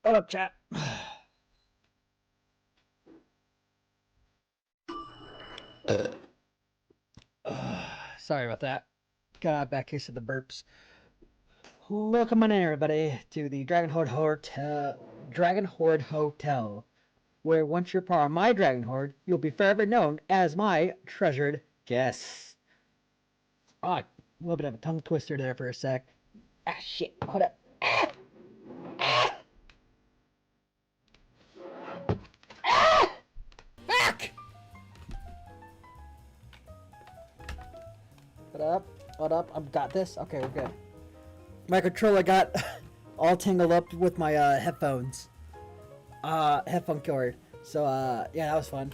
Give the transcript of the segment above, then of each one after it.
What up, chat? Sorry about that. Got a bad case of the burps. Welcome on in, everybody, to the Dragon Horde Hotel, where once you're part of my Dragon Horde, you'll be forever known as my treasured guests. Ah, a little bit of a tongue twister there for a sec. Ah, shit. Hold up. Ah! Ah! Ah! Fuck! What up? What up? I've got this. Okay, we're good. My controller got all tangled up with my headphones. Headphone cord. So, yeah, that was fun.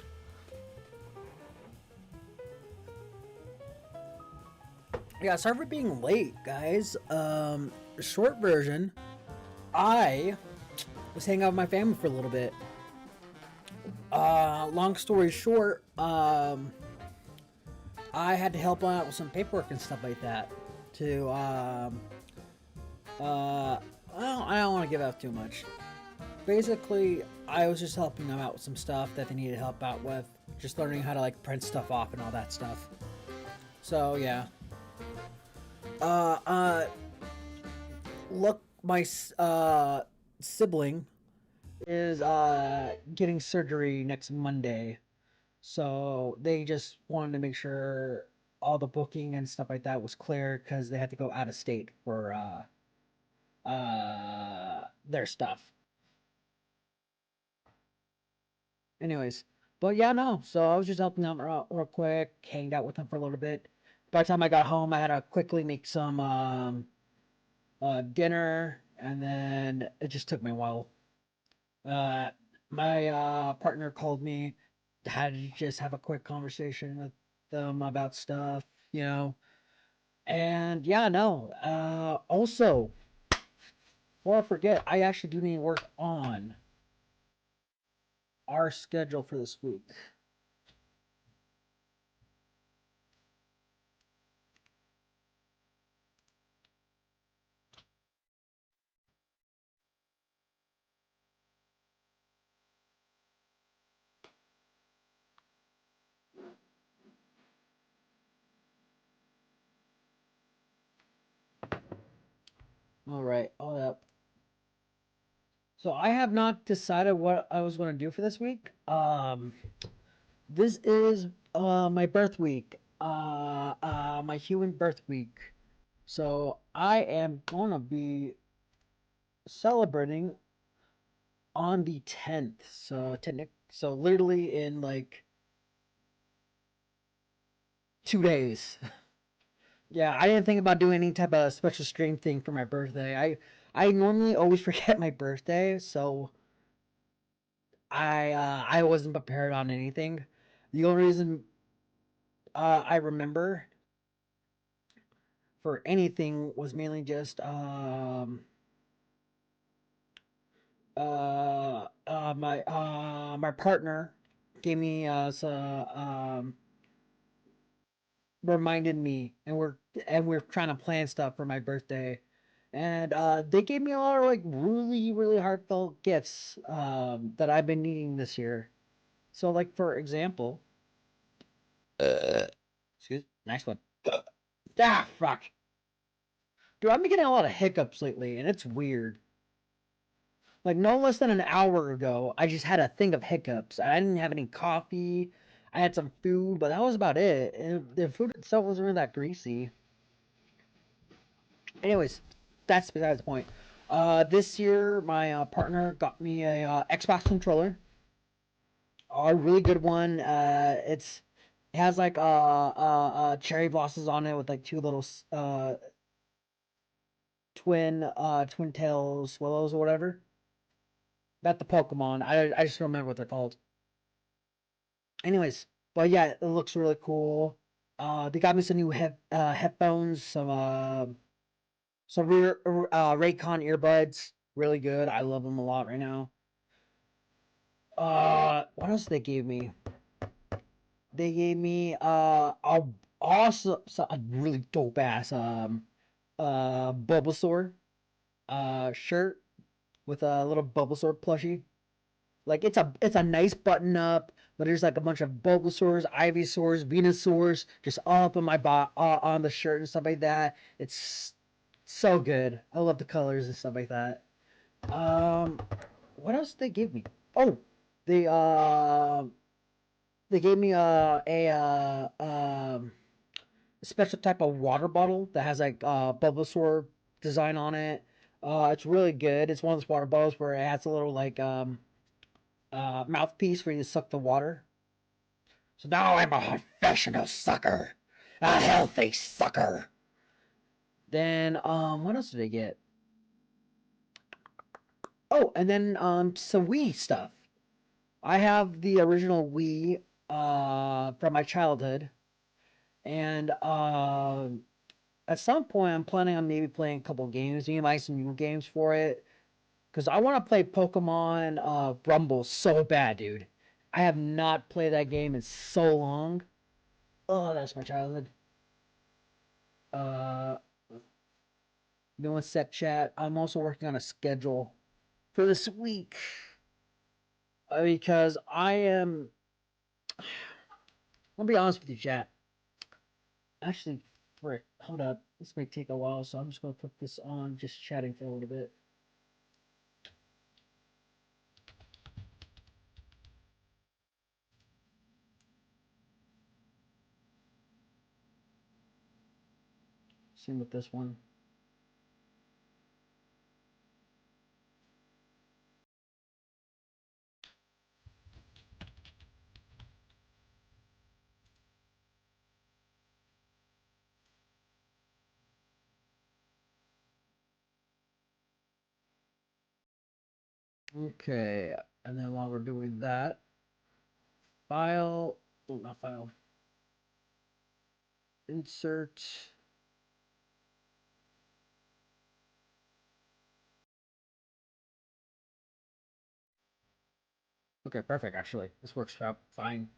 Yeah, sorry for being late, guys. Short version. I was hanging out with my family for a little bit. Long story short, I had to help out with some paperwork and stuff like that. Well, I don't want to give out too much. Basically, I was just helping them out with some stuff that they needed help out with. Just learning how to like print stuff off and all that stuff. So yeah. Look, my sibling is getting surgery next Monday. So they just wanted to make sure all the booking and stuff like that was clear because they had to go out of state for their stuff. Anyways, but yeah, no. So I was just helping them out real quick, hanged out with them for a little bit. By the time I got home, I had to quickly make some dinner, and then it just took me a while. Uh, my partner called me, had to just have a quick conversation with them about stuff, you know. And yeah, no. Also, before I forget, I actually do need to work on our schedule for this week. All right, hold up. So I have not decided what I was going to do for this week. This is my birth week. My human birth week. So I am gonna be celebrating on the 10th. So literally in like 2 days. Yeah, I didn't think about doing any type of special stream thing for my birthday. I normally always forget my birthday, so I wasn't prepared on anything. The only reason I remember for anything was mainly just my partner gave me reminded me, and we're trying to plan stuff for my birthday, and they gave me a lot of like really heartfelt gifts that I've been needing this year. So like for example, excuse, nice one. Ah, fuck. Dude, I've been getting a lot of hiccups lately, and it's weird. Like no less than an hour ago, I just had a thing of hiccups. I didn't have any coffee. I had some food, but that was about it. And the food itself wasn't really that greasy. Anyways, that's besides the point. This year my partner got me a Xbox controller, a really good one. It has like cherry blossoms on it with like two little twin tails willows or whatever. About the Pokemon. I just don't remember what they're called. Anyways, but yeah, it looks really cool. They got me some new headphones, some rear Raycon earbuds. Really good. I love them a lot right now. What else they gave me? They gave me a awesome, a really dope ass Bulbasaur shirt. with a little Bulbasaur plushie. Like it's a nice button up, but there's like a bunch of Bulbasaurs, Ivysaurs, Venusaurs just all up in my on the shirt and stuff like that. It's so good. I love the colors and stuff like that. Um, what else did they give me? Oh, they they gave me special type of water bottle that has like Bulbasaur design on it. It's really good. It's one of those water bottles where it has a little like mouthpiece for you to suck the water. So now I'm a professional sucker, a healthy sucker. Then what else did I get? Oh, and then some Wii stuff. I have the original Wii from my childhood, and at some point I'm planning on maybe playing a couple games, maybe buy some new games for it, because I want to play Pokemon Rumble so bad, dude. I have not played that game in so long. Oh, that's my childhood. Uh, Give me one sec, chat. I'm also working on a schedule for this week because I am. I'll be honest with you, chat. Actually, frick, hold up. This may take a while, so I'm just gonna put this on, just chatting for a little bit. Same with this one. Okay, and then while we're doing that, file, oh, not file, insert. Okay, perfect. Actually, this works out fine.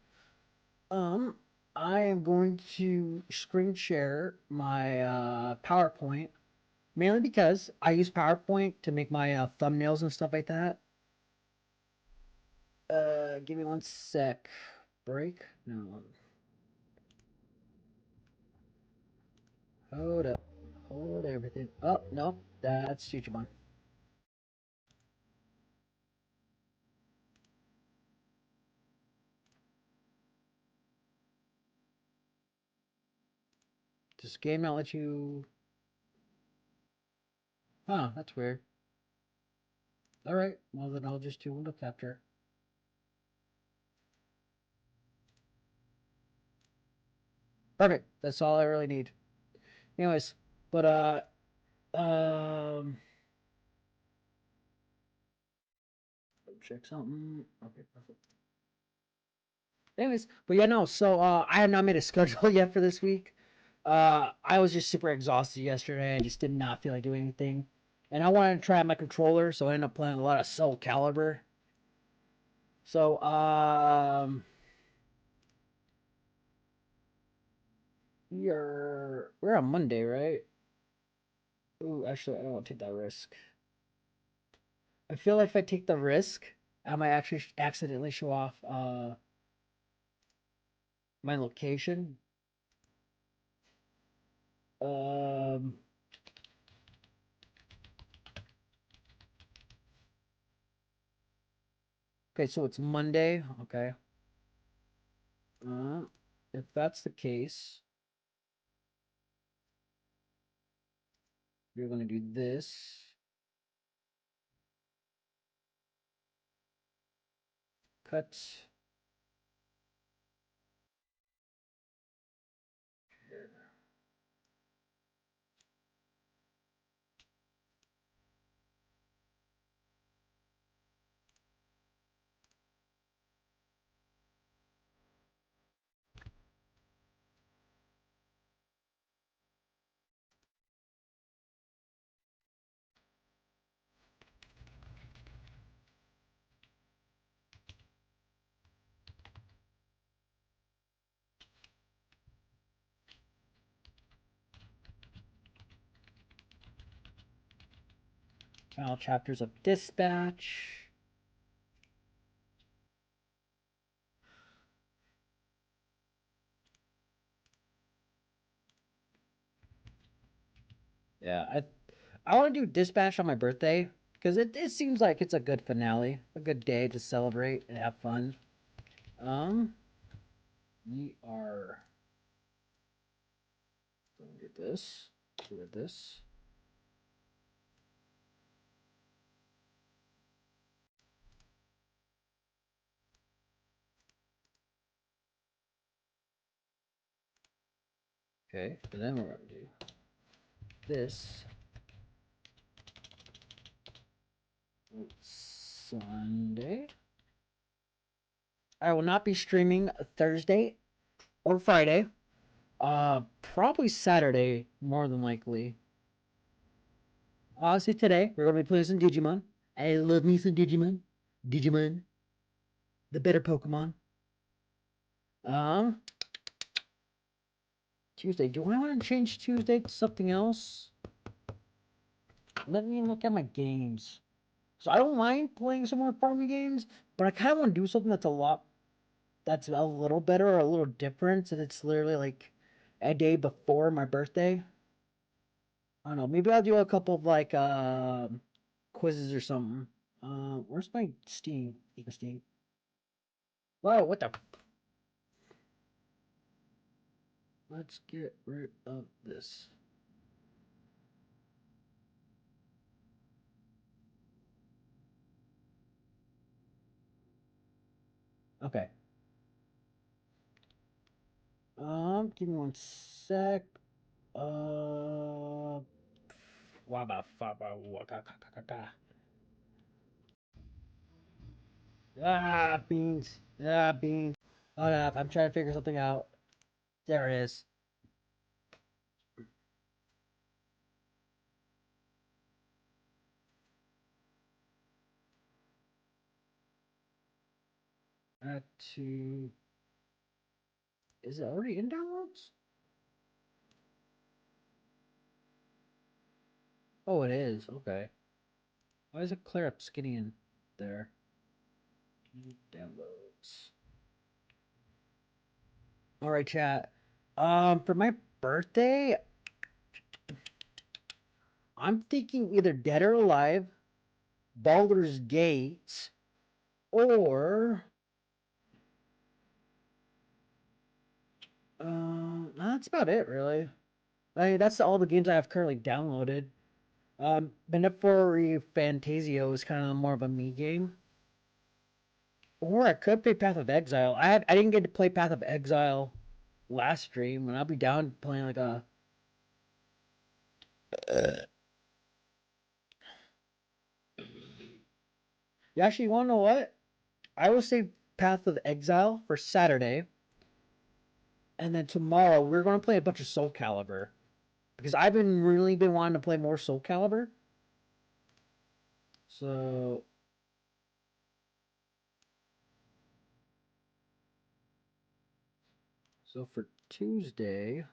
Um, I am going to screen share my PowerPoint mainly because I use PowerPoint to make my thumbnails and stuff like that. Give me one sec. Break? No. Hold up. Hold everything. Oh, no. That's Chichimon. Does this game not let you... Huh, that's weird. Alright, well then I'll just do window capture. Perfect. That's all I really need. Anyways, but check something. Okay, perfect. Anyways, but yeah, no. So I have not made a schedule yet for this week. I was just super exhausted yesterday. I just did not feel like doing anything, and I wanted to try out my controller, so I ended up playing a lot of Soul Calibur. So we're on Monday, right? Ooh, actually, I don't want to take that risk. I feel like if I take the risk, I might actually accidentally show off my location. Um, okay, so it's Monday. Okay. Uh, if that's the case, you're going to do this. Cut. Final chapters of Dispatch. Yeah, I want to do Dispatch on my birthday because it seems like it's a good finale, a good day to celebrate and have fun. Um, we are going to get this, get this. Okay, and then we're going to do this. Sunday. I will not be streaming Thursday or Friday. Probably Saturday, more than likely. Obviously today we're gonna be playing some Digimon. I love me some Digimon. Digimon, the better Pokemon. Um, Tuesday. Do I want to change Tuesday to something else? Let me look at my games. So I don't mind playing some more farming games, but I kind of want to do something that's a little better or a little different, and it's literally like a day before my birthday. I don't know. Maybe I'll do a couple of like quizzes or something. Where's my Steam? Steam. Whoa! What the? Let's get rid of this. Okay. Give me one sec. Uh, beans. Ah, beans. Hold up, I'm trying to figure something out. There it is. Add to. Is it already in downloads? Oh, it is. Okay. Why does it clear up skinny in there? Downloads. All right, chat. For my birthday, I'm thinking either Dead or Alive, Baldur's Gate, or that's about it, really. I mean, that's all the games I have currently downloaded. Benefiori Fantasio is kind of more of a me game. Or I could play Path of Exile. I didn't get to play Path of Exile last stream, and I'll be down playing like a. You actually want to know what? I will save Path of Exile for Saturday, and then tomorrow we're going to play a bunch of Soul Calibur because I've been really been wanting to play more Soul Calibur. So for Tuesday,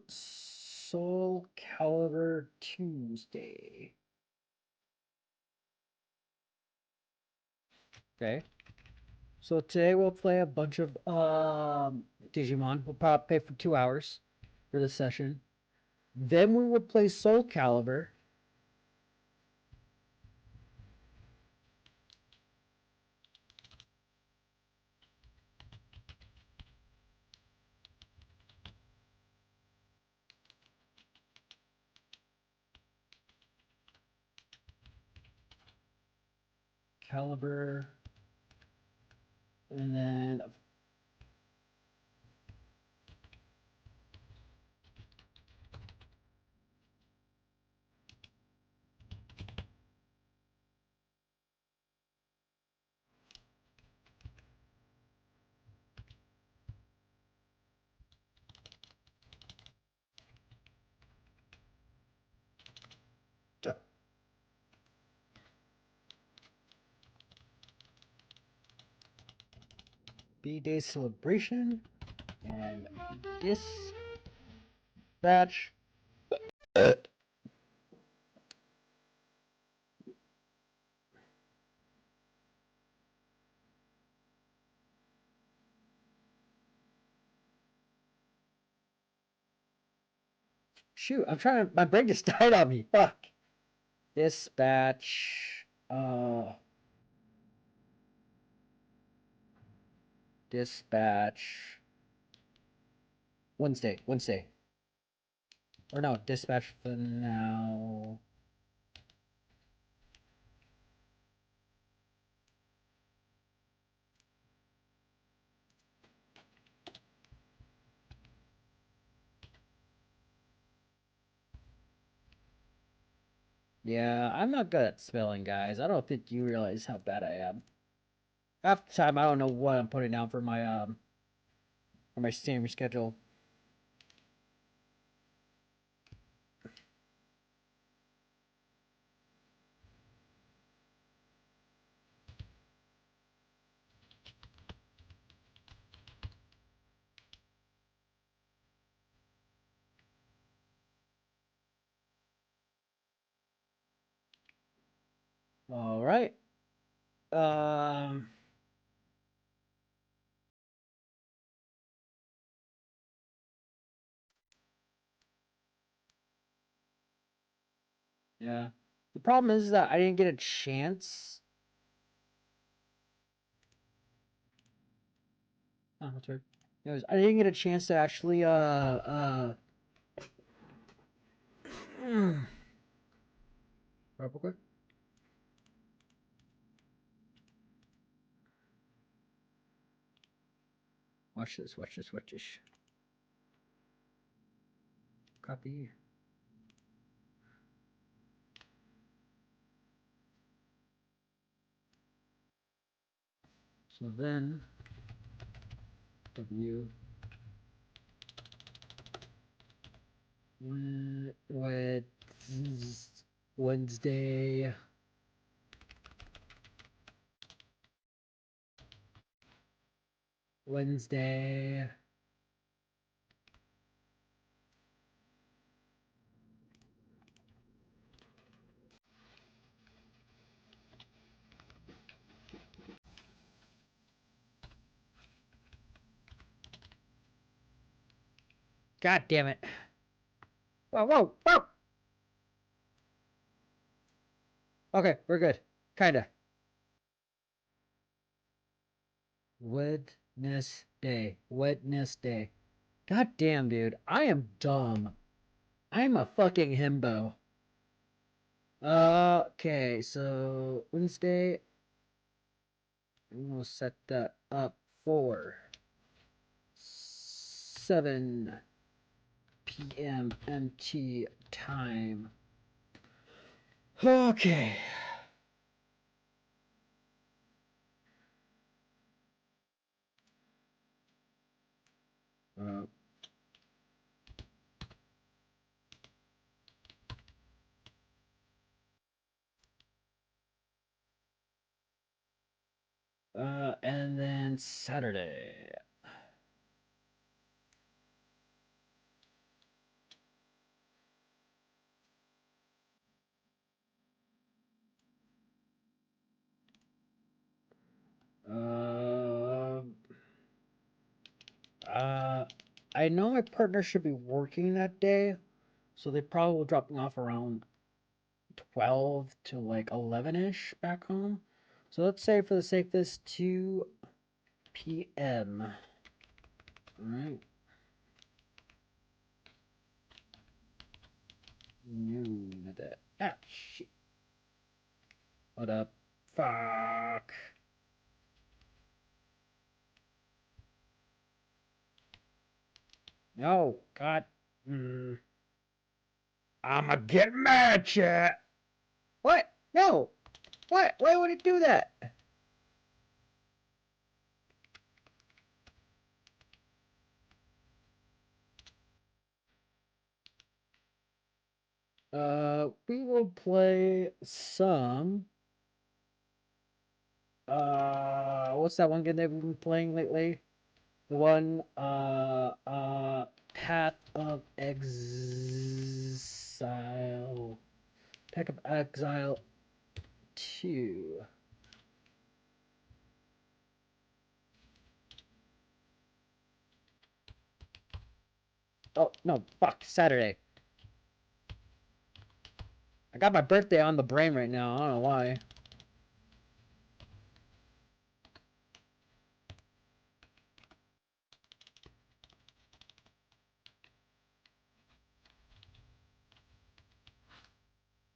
Soul Calibur Tuesday. Okay. So today we'll play a bunch of Digimon. We'll probably play for 2 hours for this session. Then we will play Soul Calibur. Calibur. And then Bday celebration and dispatch. Shoot, I'm trying to. My brain just died on me. Fuck. Dispatch. Dispatch. Wednesday. Wednesday. Or no, dispatch for now. Yeah, I'm not good at spelling, guys. I don't think you realize how bad I am. Half the time, I don't know what I'm putting down for my stream schedule. All right. Um. Yeah. The problem is that I didn't get a chance. Oh, that's weird. Anyways, I didn't get a chance to actually real quick. Watch this. Watch this. Watch this. Copy. So then, W. Wednesday. Wednesday. God damn it. Whoa, whoa, whoa. Okay, we're good. Kinda. Wednesday. Wednesday. God damn, dude. I am dumb. I'm a fucking himbo. Okay, so Wednesday. I'm gonna set that up for 7 p.m. MT time. Okay. Uh, and then Saturday. Um, I know my partner should be working that day, so they probably will drop me off around 12 to like 11-ish back home. So let's say for the sake of this 2 p.m. Alright. Noon that. Ah, shit. What up? Fuck. No, God. I'ma get mad, chat. What? No. What? Why would it do that? We will play some. what's that one game that we've been playing lately? The one, Path of Exile. Path of Exile 2. Oh, no, fuck, Saturday. I got my birthday on the brain right now, I don't know why.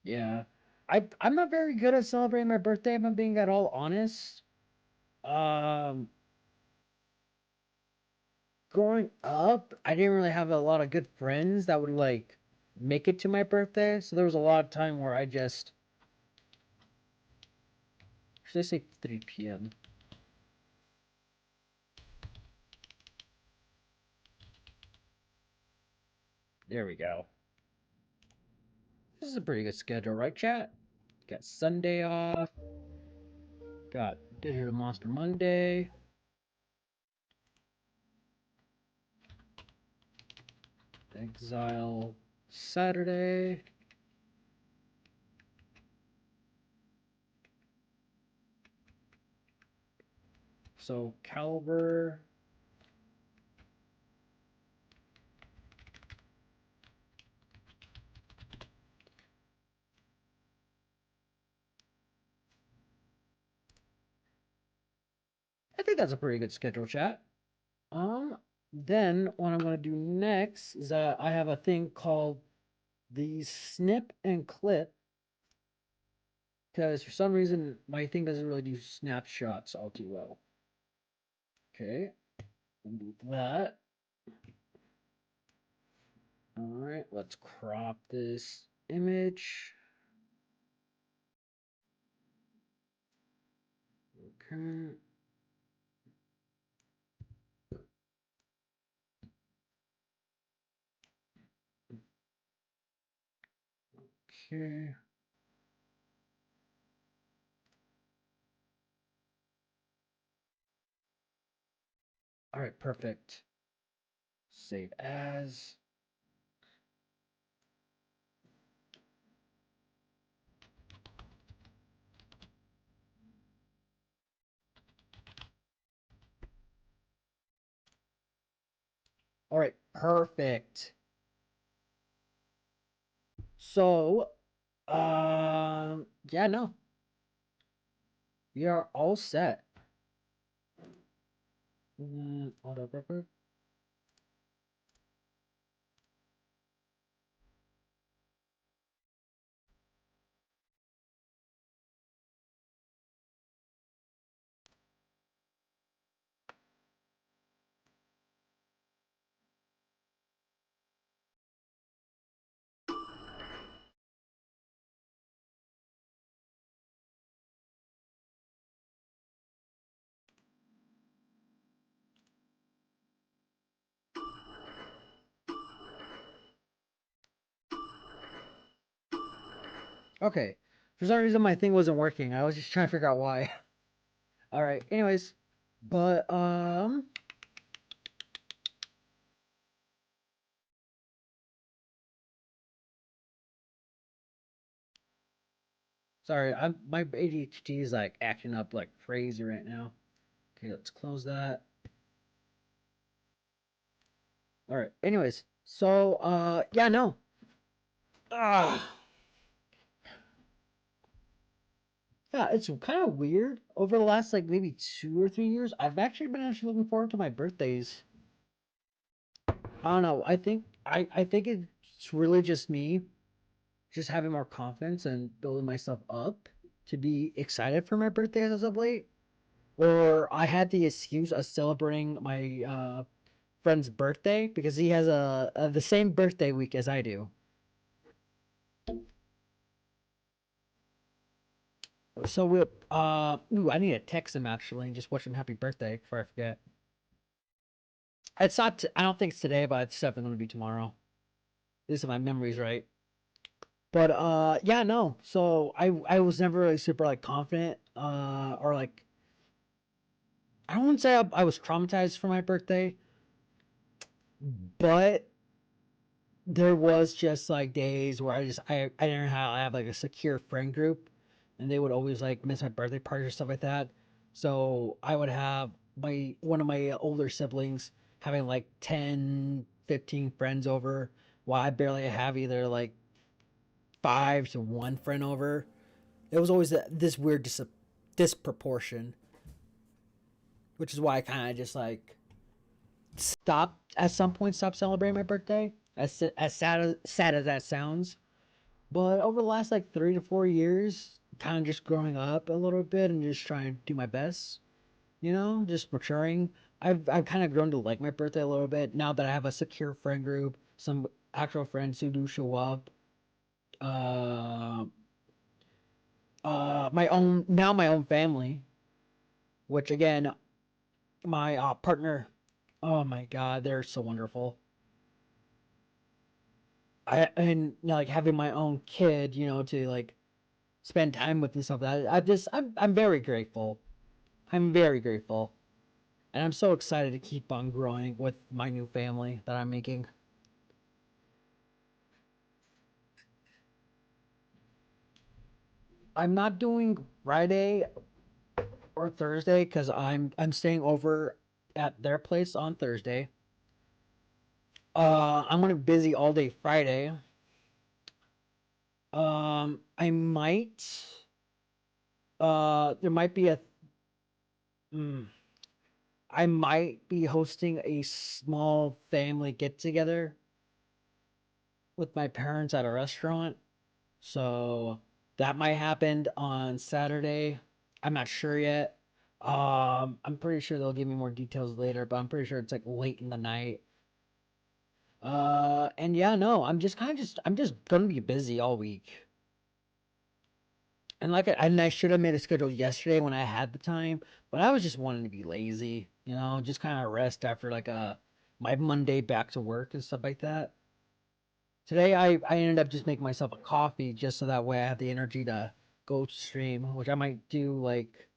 Yeah. I'm not very good at celebrating my birthday, if I'm being at all honest. Um, Growing up, I didn't really have a lot of good friends that would like make it to my birthday, so there was a lot of time where I just should I say 3 p.m. There we go. This is a pretty good schedule, right, chat? Got Sunday off. Got Digital Monster Monday. Exile Saturday. So Calver. I think that's a pretty good schedule, chat. Then what I'm gonna do next is I have a thing called the snip and clip, because for some reason my thing doesn't really do snapshots all too well. Okay, do that. All right, let's crop this image. Okay. Okay. All right, perfect. Save as. All right, perfect. So, yeah, no, we are all set. Whatever. Okay. For some reason, my thing wasn't working. I was just trying to figure out why. All right. Anyways, but sorry. My ADHD is like acting up like crazy right now. Okay, let's close that. All right. Anyways, so yeah, no. Ah. Yeah, it's kind of weird. Over the last like maybe 2 or 3 years, I've actually been looking forward to my birthdays. I don't know. I think it's really just me, just having more confidence and building myself up to be excited for my birthday as of late. Or I had the excuse of celebrating my friend's birthday because he has a the same birthday week as I do. So we ooh, I need to text him actually and just wish him happy birthday before I forget. It's not. I don't think it's today, but it's definitely gonna be tomorrow. At least if my memory's right. But yeah, no. So I was never really super like confident or like I don't want to say I was traumatized for my birthday, but there was just like days where I didn't have like a secure friend group, and they would always like miss my birthday party or stuff like that. So I would have my one of my older siblings having like 10, 15 friends over, while I barely have either like five to one friend over. It was always this weird disproportion, which is why I kind of just like stopped at some point, stopped celebrating my birthday. As sad as that sounds, but over the last like 3 to 4 years, kind of just growing up a little bit and just trying to do my best, just maturing. I've kind of grown to like my birthday a little bit now that I have a secure friend group, some actual friends who do show up. Uh, my own family, which again, my partner. Oh my God, they're so wonderful. Like having my own kid, to like spend time with and stuff. That I'm very grateful. I'm very grateful. And I'm so excited to keep on growing with my new family that I'm making. I'm not doing Friday or Thursday because I'm staying over at their place on Thursday. I'm gonna be busy all day Friday. I might. There might be a. Mm, I might be hosting a small family get together with my parents at a restaurant. So that might happen on Saturday. I'm not sure yet. I'm pretty sure they'll give me more details later, but I'm pretty sure it's like late in the night. And yeah, no, I'm just gonna be busy all week. And I should have made a schedule yesterday when I had the time, but I was just wanting to be lazy, just kind of rest after like my Monday back to work and stuff like that. Today I ended up just making myself a coffee just so that way I have the energy to go stream, which I might do like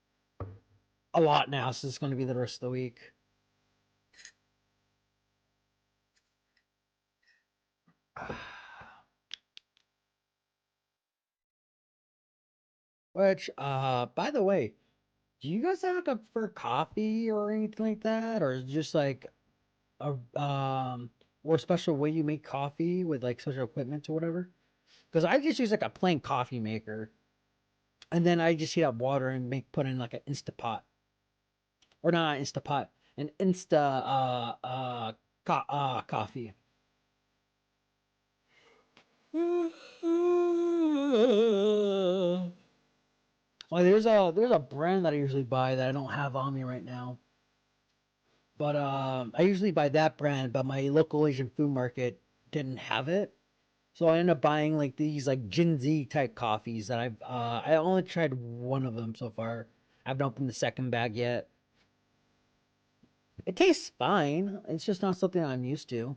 a lot now, so it's going to be the rest of the week. Which, by the way, do you guys have like a for coffee or anything like that, or is it just like a more special way you make coffee with like special equipment or whatever? Because I just use like a plain coffee maker, and then I just heat up water and put in like an Instapot, or not an Instapot, an coffee. Like there's a brand that I usually buy that I don't have on me right now. But I usually buy that brand, but my local Asian food market didn't have it. So I ended up buying like these like Jinzi type coffees that I only tried one of them so far. I haven't opened the second bag yet. It tastes fine. It's just not something I'm used to.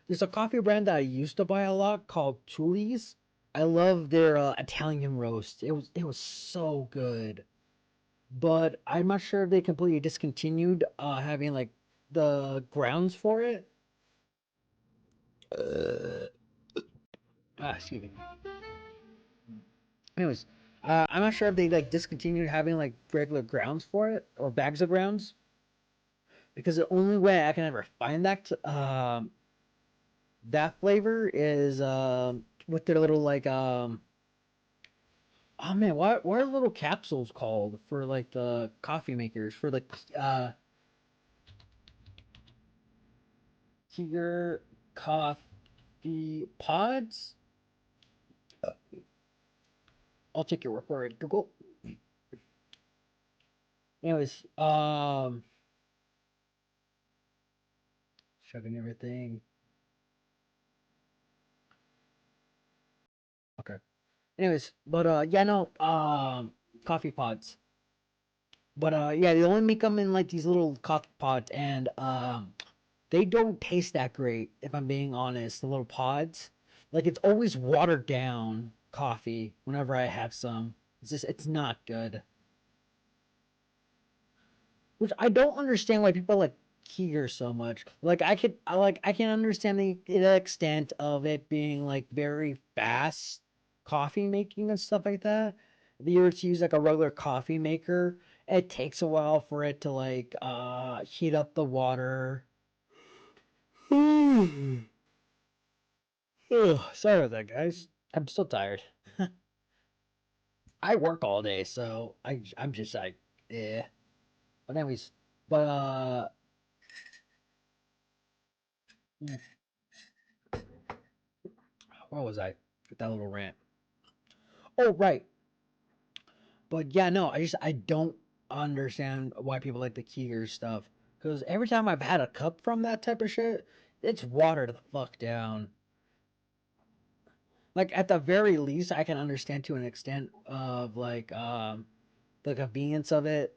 There's a coffee brand that I used to buy a lot called Tuli's. I love their Italian roast. It was so good. But I'm not sure if they completely discontinued having like the grounds for it. Excuse me. Anyways, I'm not sure if they like discontinued having like regular grounds for it or bags of grounds because the only way I can ever find that flavor is with their little like oh man, what are little capsules called for like the coffee makers for the Tiger coffee pods? I'll take your word for it. Google. Anyways, chugging everything. Okay. Anyways, but yeah, no, coffee pods. But yeah, they only make them in like these little coffee pods, and they don't taste that great. If I'm being honest, the little pods, like it's always watered down coffee. Whenever I have some, it's not good. Which I don't understand why people like Kier so much. Like I can understand the extent of it being like very fast coffee making and stuff like that. If you were to use like a regular coffee maker, it takes a while for it to like heat up the water. Ugh, sorry about that, guys. I'm still tired. I work all day, so I'm just like, yeah. But anyways, but where was I with that little rant? Oh, right. But yeah, no, I don't understand why people like the Kier stuff. Because every time I've had a cup from that type of shit, it's watered the fuck down. Like at the very least, I can understand to an extent of like the convenience of it,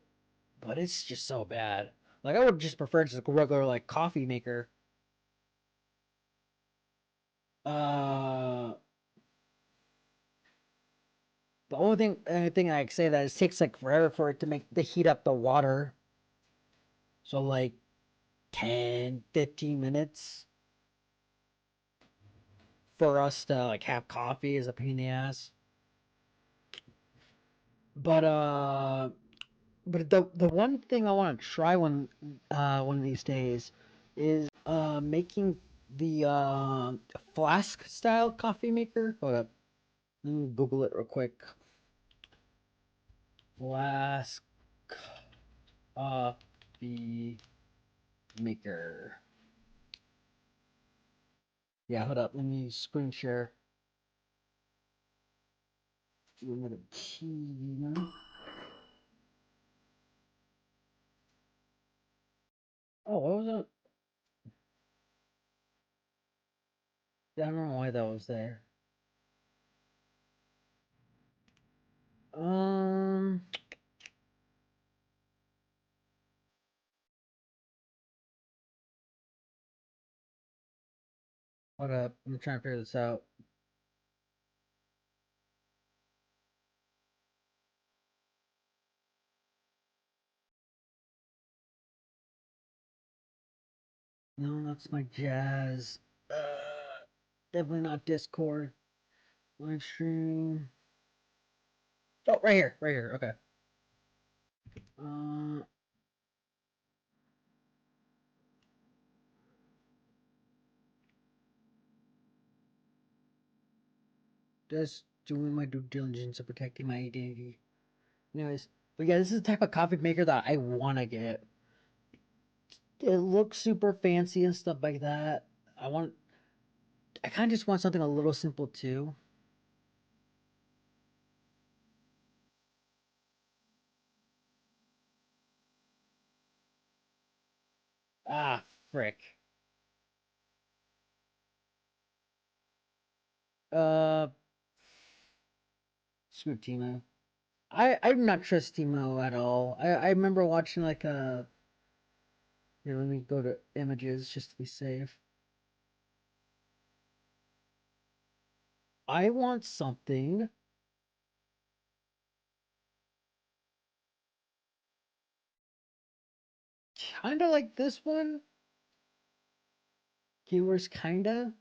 but it's just so bad. Like I would just prefer just a regular like coffee maker. Uh, the only thing I can say that it takes like forever for it to make to heat up the water. So like 10, 15 minutes for us to like have coffee is a pain in the ass. But the one thing I want to try one of these days is making the flask style coffee maker. Hold up, let me Google it real quick. Flask coffee maker. Yeah, hold up. Let me screen share. Oh, what was it? I don't know why that was there. Um, hold up. I'm trying to figure this out. No, that's my jazz. Definitely not Discord. Live stream. Oh, right here. Right here. Okay. Uh, just doing my due diligence of protecting my identity. Anyways, but yeah, this is the type of coffee maker that I want to get. It looks super fancy and stuff like that. I want. I kind of just want something a little simple too. Ah, frick. Uh, screw Timo. I'm not trust Timo at all. I remember watching like a. Here, let me go to images just to be safe. I want something kind of like this one. Keywords kinda.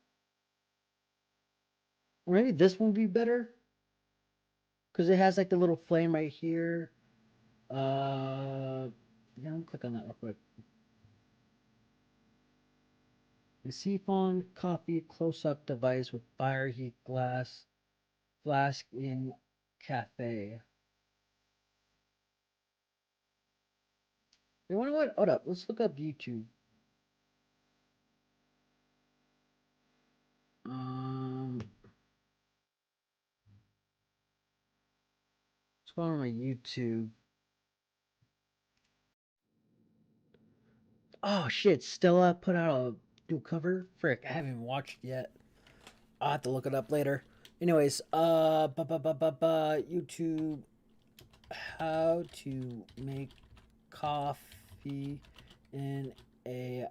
Or maybe this one would be better. Because it has like the little flame right here. Yeah, I'll click on that real quick. The seafoam coffee close-up device with fire heat glass flask in cafe. You know what? Hold up. Let's look up YouTube. Let's go on my YouTube. Oh shit! Stella put out a new cover. Frick, I haven't even watched it yet. I'll have to look it up later. Anyways, YouTube, how to make coffee in a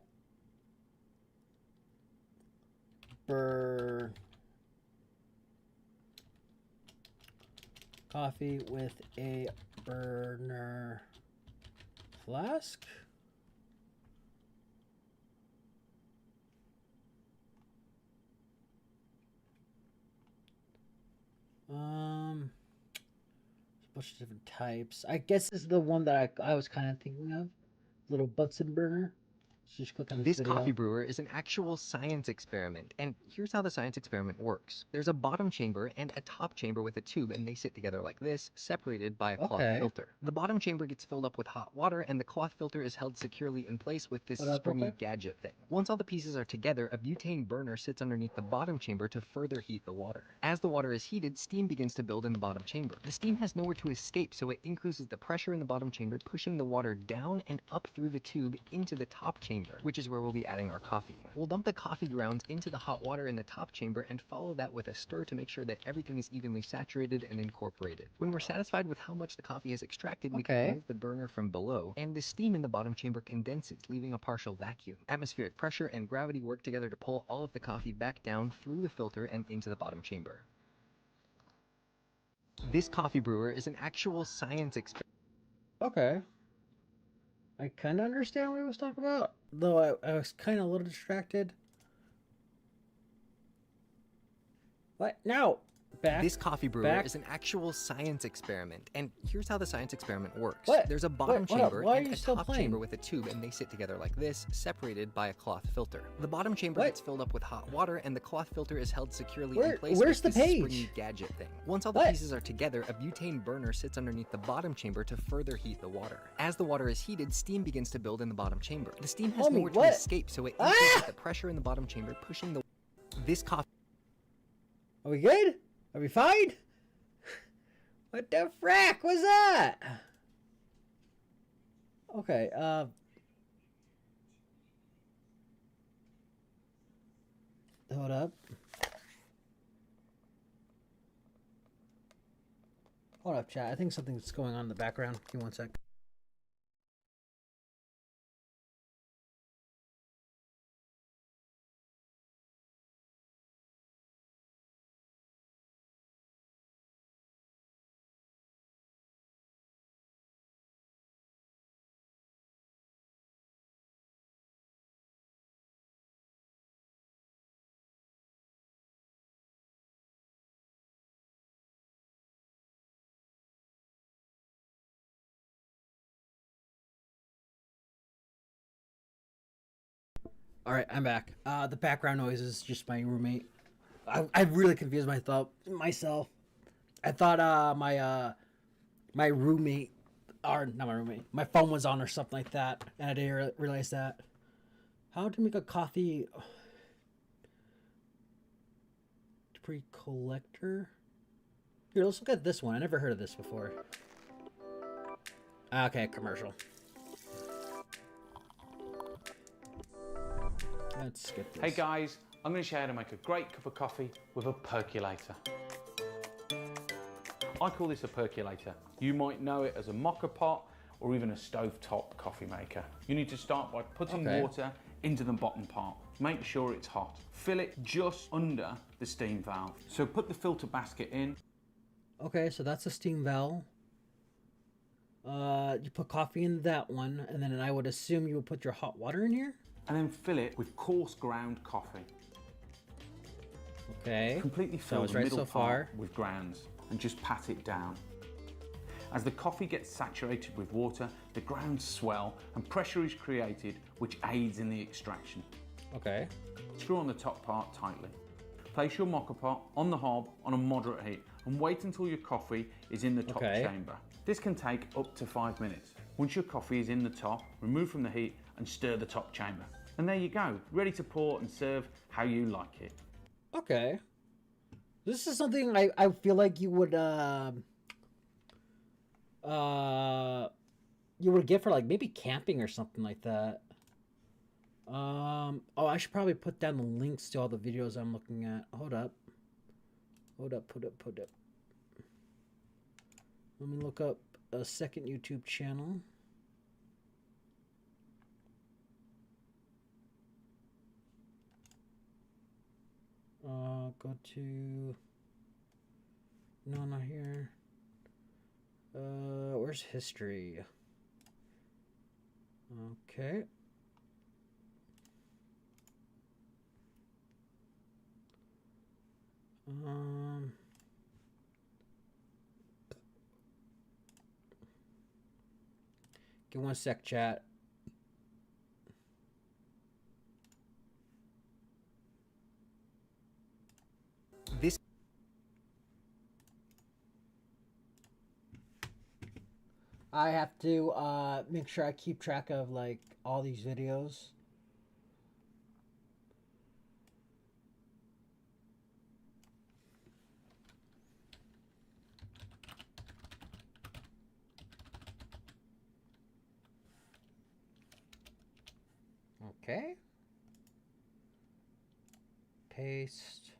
burn coffee with a burner flask? A bunch of different types. I guess this is the one that I was kind of thinking of. Little Bunsen burner. Just click on This video. coffee brewer is an actual science experiment, and here's how the science experiment works. There's a bottom chamber and a top chamber with a tube, and they sit together like this, separated by a cloth filter. The bottom chamber gets filled up with hot water, and the cloth filter is held securely in place with this springy gadget thing. Once all the pieces are together, a butane burner sits underneath the bottom chamber to further heat the water. As the water is heated, steam begins to build in the bottom chamber. The steam has nowhere to escape, so it increases the pressure in the bottom chamber, pushing the water down and up through the tube into the top chamber, which is where we'll be adding our coffee. We'll dump the coffee grounds into the hot water in the top chamber and follow that with a stir to make sure that everything is evenly saturated and incorporated. When we're satisfied with how much the coffee has extracted, we can remove the burner from below, and the steam in the bottom chamber condenses, leaving a partial vacuum. Atmospheric pressure and gravity work together to pull all of the coffee back down through the filter and into the bottom chamber. This coffee brewer is an actual science experiment. Okay. I kind of understand what he was talking about, though I was kind of a little distracted. What? No! Back. This coffee brewer is an actual science experiment, and here's how the science experiment works. What? There's a bottom chamber Why and are you a still top playing? chamber with a tube, and they sit together like this, separated by a cloth filter. The bottom chamber gets filled up with hot water, and the cloth filter is held securely in place Where's with the this page? springy gadget thing. Once all the pieces are together, a butane burner sits underneath the bottom chamber to further heat the water. As the water is heated, steam begins to build in the bottom chamber. The steam has nowhere to escape, so it increases the pressure in the bottom chamber, pushing the... This coffee... Are we good? Are we fine? What the frack was that? Okay, hold up. Hold up, chat. I think something's going on in the background. Give me one sec. All right, I'm back. The background noise is just my roommate. I really confused myself. I thought my roommate, or not my roommate, my phone was on or something like that, and I didn't realize that. How to make a coffee pre-collector? Here, let's look at this one. I never heard of this before. Okay, commercial. Let's skip this. Hey guys, I'm going to show you how to make a great cup of coffee with a percolator. I call this a percolator. You might know it as a mocha pot or even a stovetop coffee maker. You need to start by putting water into the bottom part. Make sure it's hot. Fill it just under the steam valve. So put the filter basket in. Okay, so that's a steam valve. You put coffee in that one, and then I would assume you would put your hot water in here? And then fill it with coarse ground coffee. Okay. Completely fill the middle part with grounds and just pat it down. As the coffee gets saturated with water, the grounds swell and pressure is created, which aids in the extraction. Okay. Screw on the top part tightly. Place your mocha pot on the hob on a moderate heat and wait until your coffee is in the top chamber. This can take up to 5 minutes. Once your coffee is in the top, remove from the heat and stir the top chamber. And there you go, ready to pour and serve how you like it. Okay. This is something I feel like you would get for like maybe camping or something like that. Oh, I should probably put down the links to all the videos I'm looking at. Hold up. Put up. Let me look up a second YouTube channel. Go to... No, not here. Where's history? Okay. Give 1 sec, chat. This I have to make sure I keep track of like all these videos. Okay. Paste.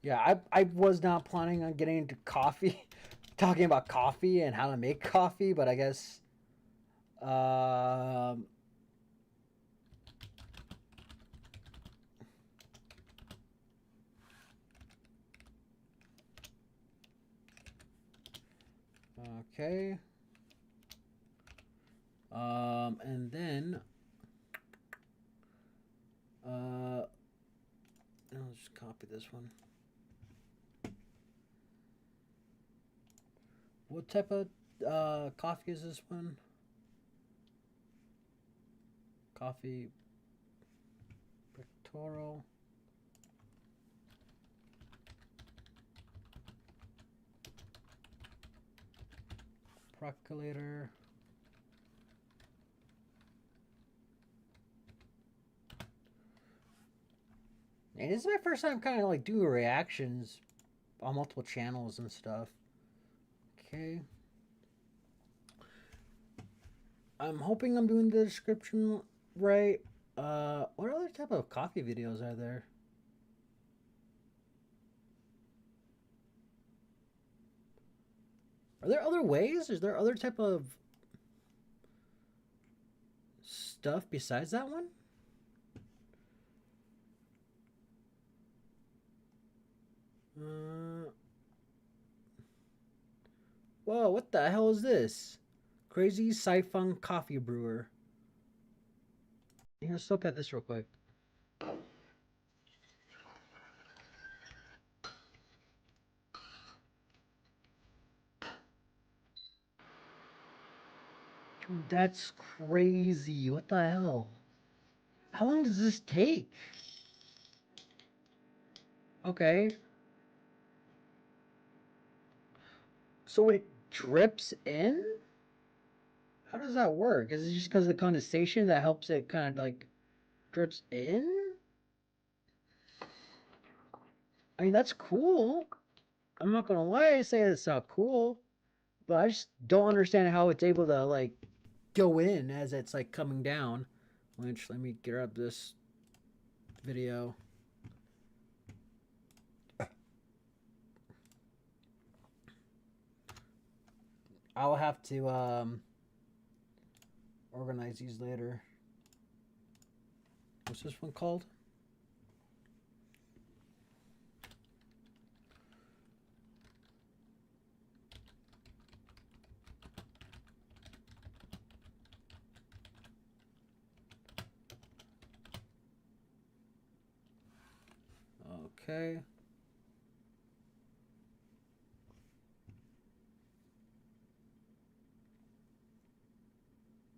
Yeah, I was not planning on getting into coffee, talking about coffee and how to make coffee, but I guess um okay. And then I'll just copy this one. What type of coffee is this one? Coffee pictorial. Percolator. And this is my first time kind of like doing reactions on multiple channels and stuff. Okay. I'm hoping I'm doing the description right. What other type of coffee videos are there? Are there other ways? Is there other type of stuff besides that one? Whoa, what the hell is this? Crazy Siphon Coffee Brewer. Here, let's look at this real quick. Dude, that's crazy. What the hell? How long does this take? Okay. So it drips in? How does that work? Is it just because of the condensation that helps it kind of like drips in? I mean, that's cool. I'm not gonna lie, I say it's not cool, but I just don't understand how it's able to like go in as it's like coming down. Which, let me get up this video. I'll have to organize these later. What's this one called? Okay.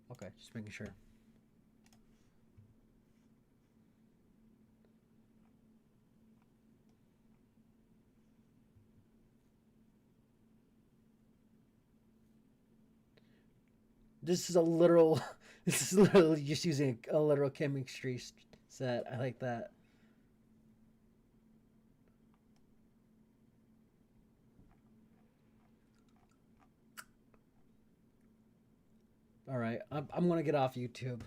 Okay, just making sure. This is a literal. This is literally just using a literal chemistry set. I like that. All right, I'm gonna get off YouTube.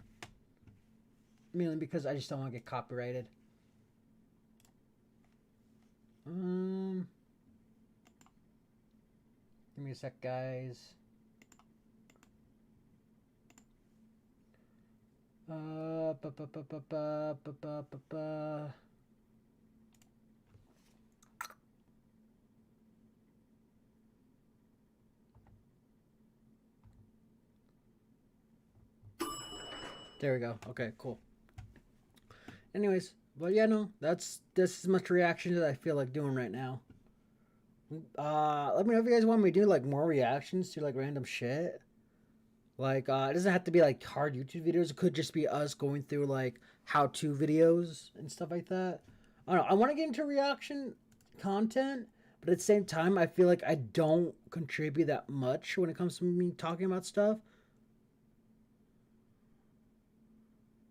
Mainly because I just don't want to get copyrighted. Give me a sec, guys. Ba, ba, ba, ba, ba, ba, ba, ba, ba. There we go. Okay, cool. Anyways, but yeah, no, that's as much reaction as I feel like doing right now. Let me know if you guys want me to do like more reactions to like random shit. Like, it doesn't have to be like hard YouTube videos. It could just be us going through like how-to videos and stuff like that. I don't know. I want to get into reaction content, but at the same time, I feel like I don't contribute that much when it comes to me talking about stuff.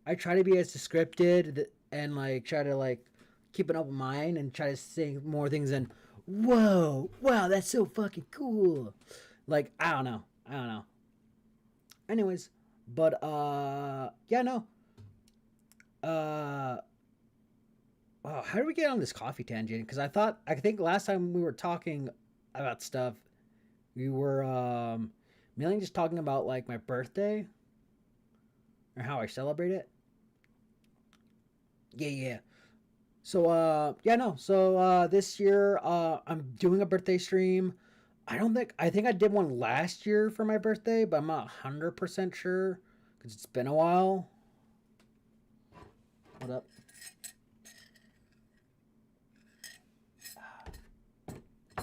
I try to be as scripted and like try to like keep an open mind and try to say more things than whoa, wow, that's so fucking cool. Like, I don't know. I don't know. Anyways, but yeah, no. Uh oh, how did we get on this coffee tangent? Because I think last time we were talking about stuff, we were mainly just talking about like my birthday or how I celebrate it. Yeah, yeah. So yeah, no. So this year I'm doing a birthday stream. I think I did one last year for my birthday, but I'm not 100% sure cuz it's been a while. What up?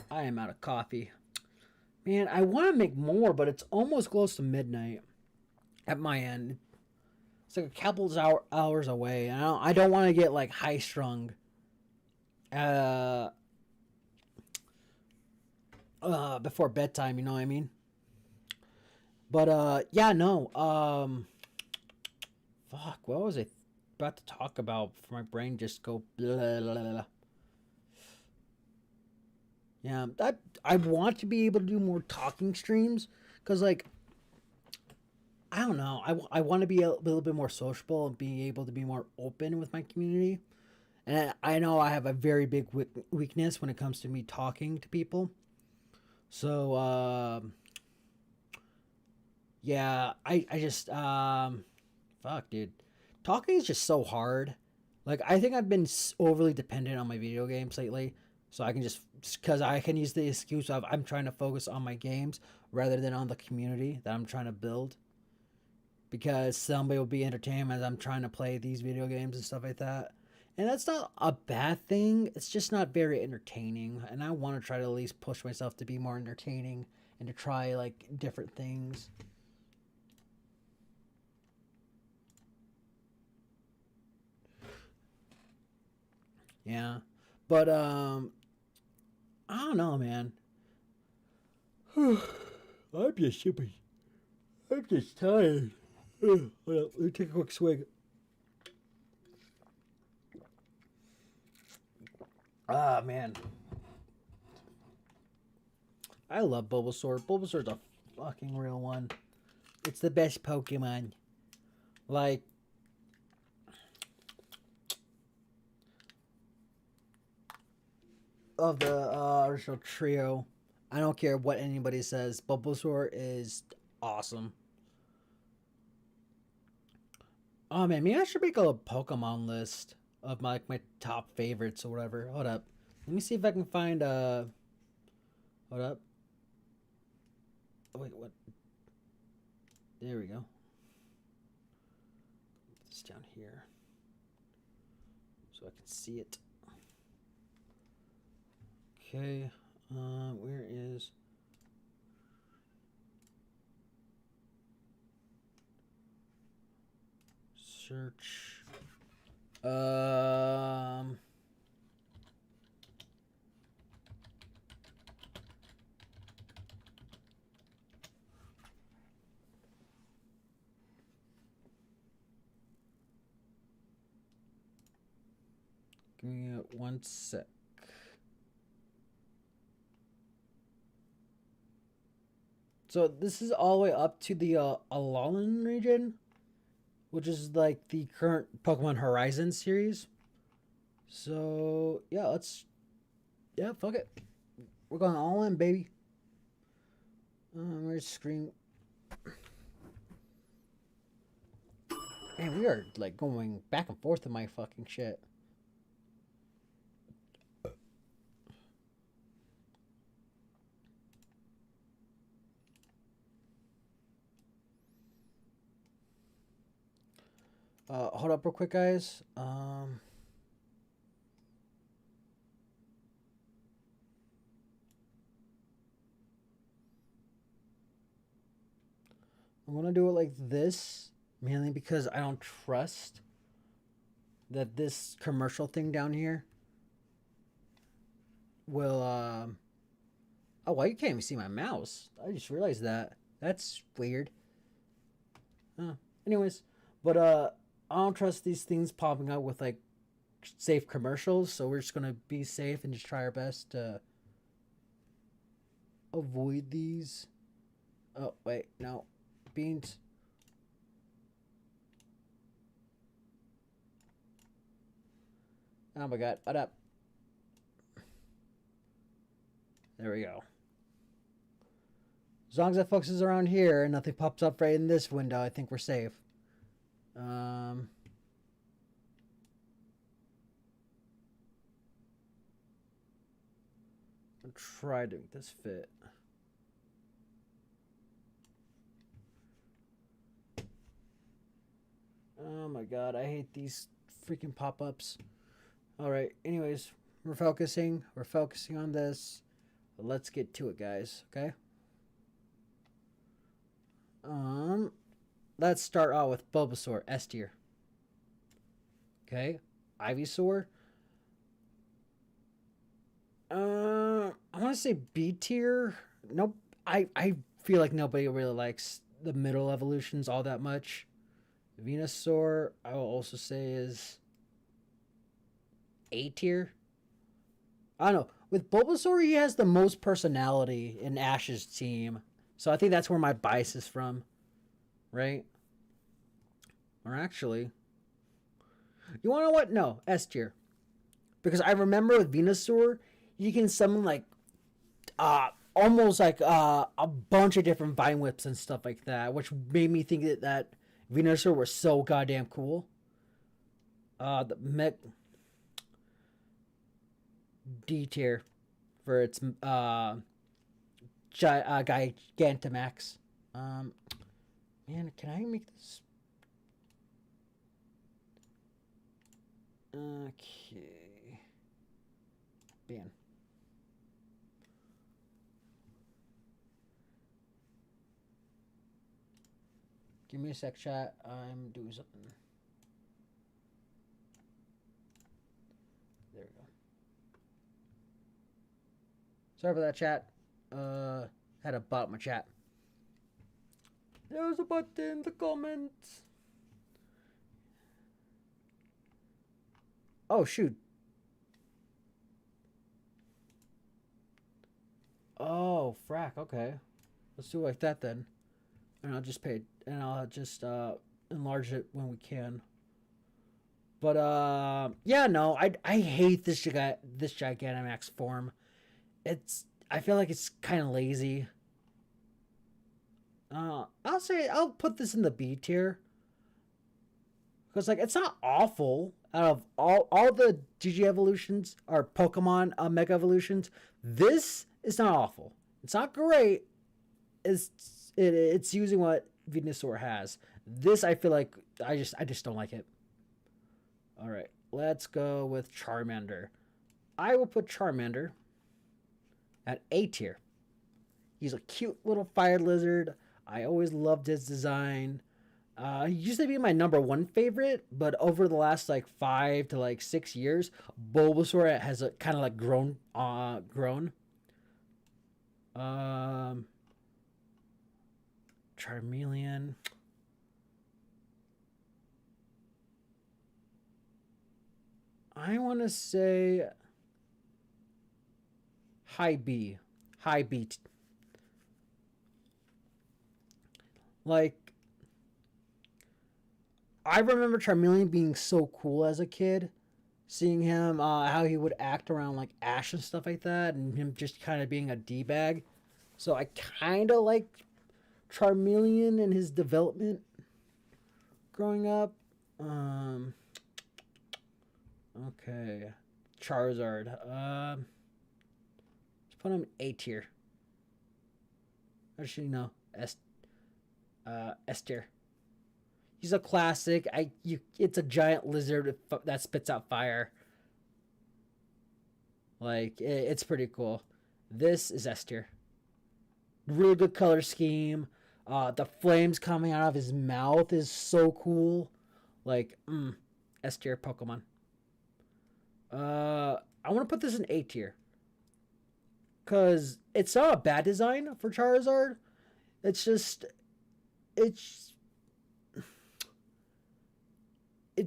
I am out of coffee. Man, I want to make more, but it's almost close to midnight at my end. It's like a couple hours away. I don't want to get like high strung. Uh, before bedtime, you know what I mean? But yeah, no. Fuck, what was I about to talk about? For my brain just go blah, blah, blah. Yeah, I want to be able to do more talking streams because like I don't know. I want to be a little bit more sociable and be able to be more open with my community. And I know I have a very big weakness when it comes to me talking to people. So, yeah, I just, fuck, dude. Talking is just so hard. Like, I think I've been overly dependent on my video games lately. So I can just, because I can use the excuse of I'm trying to focus on my games rather than on the community that I'm trying to build. Because somebody will be entertained as I'm trying to play these video games and stuff like that. And that's not a bad thing. It's just not very entertaining. And I want to try to at least push myself to be more entertaining and to try like different things. Yeah. But I don't know, man. I'm just super. I'm just tired. Hold up, let me take a quick swig. Ah, man. I love Bulbasaur. Bulbasaur's a fucking real one. It's the best Pokemon. Like, of the original trio, I don't care what anybody says. Bulbasaur is awesome. Oh man, maybe I should make a Pokemon list of my top favorites or whatever. Hold up. Let me see if I can find hold up. Oh, wait, what? There we go. Put this down here so I can see it. Okay. Where is search? Give me 1 sec. So this is all the way up to the Alolan region, which is like the current Pokemon Horizon series. So yeah, fuck it. We're going all in, baby. Where's Scream? Man, we are like going back and forth in my fucking shit. Hold up real quick, guys. I'm gonna do it like this, mainly because I don't trust that this commercial thing down here will, oh, well, you can't even see my mouse. I just realized that. That's weird. Anyways, but, I don't trust these things popping up with, like, safe commercials, so we're just gonna be safe and just try our best to avoid these. Oh, wait, no. Beans. Oh my god, what up? There we go. As long as it focuses around here and nothing pops up right in this window, I think we're safe. I'll try to make this fit. Oh my god, I hate these freaking pop-ups. Alright, anyways, we're focusing on this. Let's get to it, guys, okay? Let's start out with Bulbasaur, S tier. Okay, Ivysaur. I want to say B tier. Nope. I feel like nobody really likes the middle evolutions all that much. Venusaur, I will also say is A tier. I don't know. With Bulbasaur, he has the most personality in Ash's team. So I think that's where my bias is from. Right? Or actually, you want to know what? No, S tier. Because I remember with Venusaur, you can summon like almost like a bunch of different Vine Whips and stuff like that, which made me think that Venusaur was so goddamn cool. The Mech D tier for its Gigantamax. Man, can I make this? Okay. Man. Give me a sec, chat. I'm doing something. There we go. Sorry for that, chat. Had a bot in my chat. There's a bot in the comments. Oh, shoot. Oh, frack. Okay. Let's do it like that then. And I'll just enlarge it when we can. But yeah, no, I hate this Gigantamax form. I feel like it's kind of lazy. I'll put this in the B tier. Because like it's not awful. Out of all the GG evolutions or Pokemon Mega evolutions, this is not awful. It's not great. It's using what Venusaur has. This I feel like I just don't like it. All right, let's go with Charmander. I will put Charmander at A tier. He's a cute little fire lizard. I always loved his design. He used to be my number one favorite, but over the last like 5 to like 6 years, Bulbasaur has kind of like grown. Charmeleon. I want to say high B. High B. Like, I remember Charmeleon being so cool as a kid. Seeing him, how he would act around like Ash and stuff like that, and him just kind of being a D-bag. So I kind of like Charmeleon and his development growing up. Okay. Charizard. Let's put him A tier. Actually, no. S tier. He's a classic. It's a giant lizard that spits out fire. Like it's pretty cool. This is S tier. Really good color scheme. The flames coming out of his mouth is so cool. Like, S tier Pokemon. I want to put this in A tier. Because it's not a bad design for Charizard. It's just. It's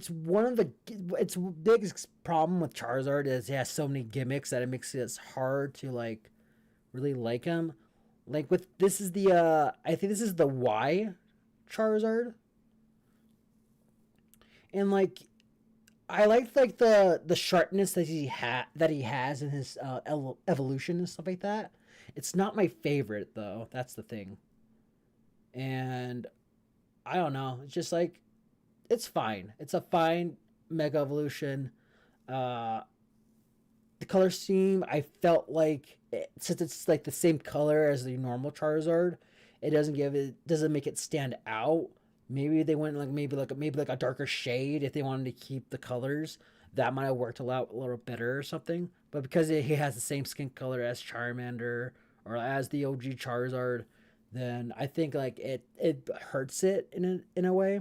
one of the. Its biggest problem with Charizard is he has so many gimmicks that it makes it hard to, like, really like him. Like, with. This is the. I think this is the Y Charizard. And, like. I like the sharpness that he has in his evolution and stuff like that. It's not my favorite though. That's the thing. And I don't know. It's just like it's fine. It's a fine Mega Evolution. The color scheme, I felt like since it's like the same color as the normal Charizard, it doesn't make it stand out. Maybe they went maybe like a darker shade if they wanted to keep the colors. That might have worked a little better or something. But because he has the same skin color as Charmander or as the OG Charizard, then I think like it hurts it in a way.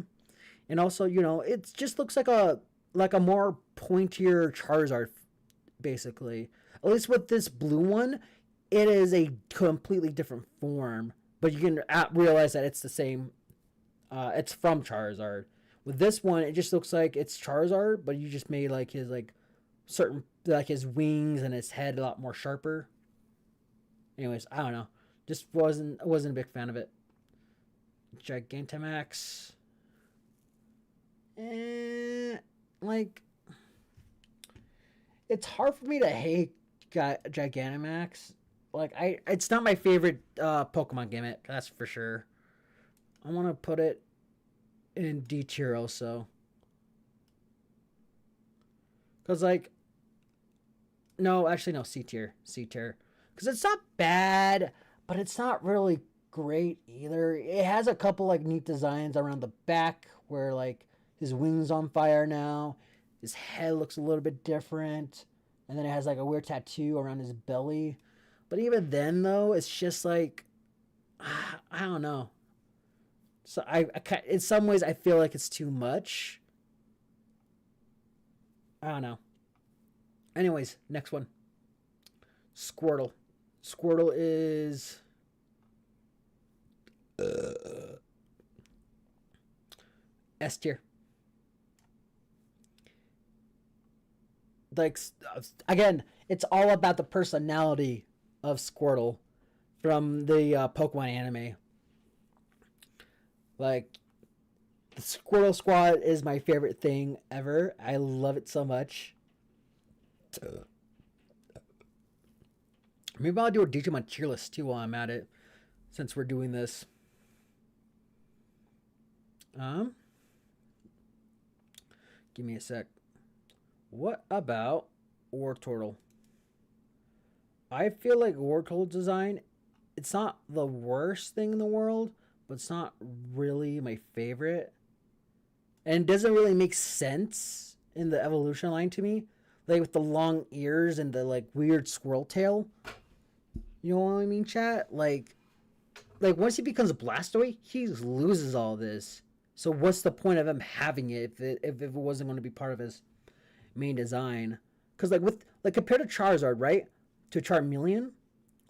And also, it just looks like a more pointier Charizard, basically. At least with this blue one, it is a completely different form. But you can realize that it's the same. It's from Charizard. With this one, it just looks like it's Charizard, but you just made like his certain his wings and his head a lot more sharper. Anyways, I don't know. Just wasn't a big fan of it. Gigantamax. Like it's hard for me to hate Gigantamax. Like it's not my favorite Pokemon gimmick. That's for sure. I want to put it in D tier also. Because, like, no, actually, no, C tier. C tier. Because it's not bad, but it's not really great either. It has a couple, like, neat designs around the back where, like, his wings on fire now. His head looks a little bit different. And then it has, like, a weird tattoo around his belly. But even then, though, it's just, like, I don't know. So I in some ways I feel like it's too much. I don't know. Anyways, next one. Squirtle. Squirtle is S tier. Like again, it's all about the personality of Squirtle from the Pokemon anime. Like, the Squirtle Squad is my favorite thing ever. I love it so much. Maybe I'll do a Digimon tier list too while I'm at it, since we're doing this. Give me a sec. What about Wartortle? I feel like Wartortle design, it's not the worst thing in the world, but it's not really my favorite. And it doesn't really make sense in the evolution line to me. Like with the long ears and the like weird squirrel tail. You know what I mean, chat? Like once he becomes a Blastoise, he loses all this. So what's the point of him having it if it wasn't going to be part of his main design? Because compared to Charizard, right? To Charmeleon,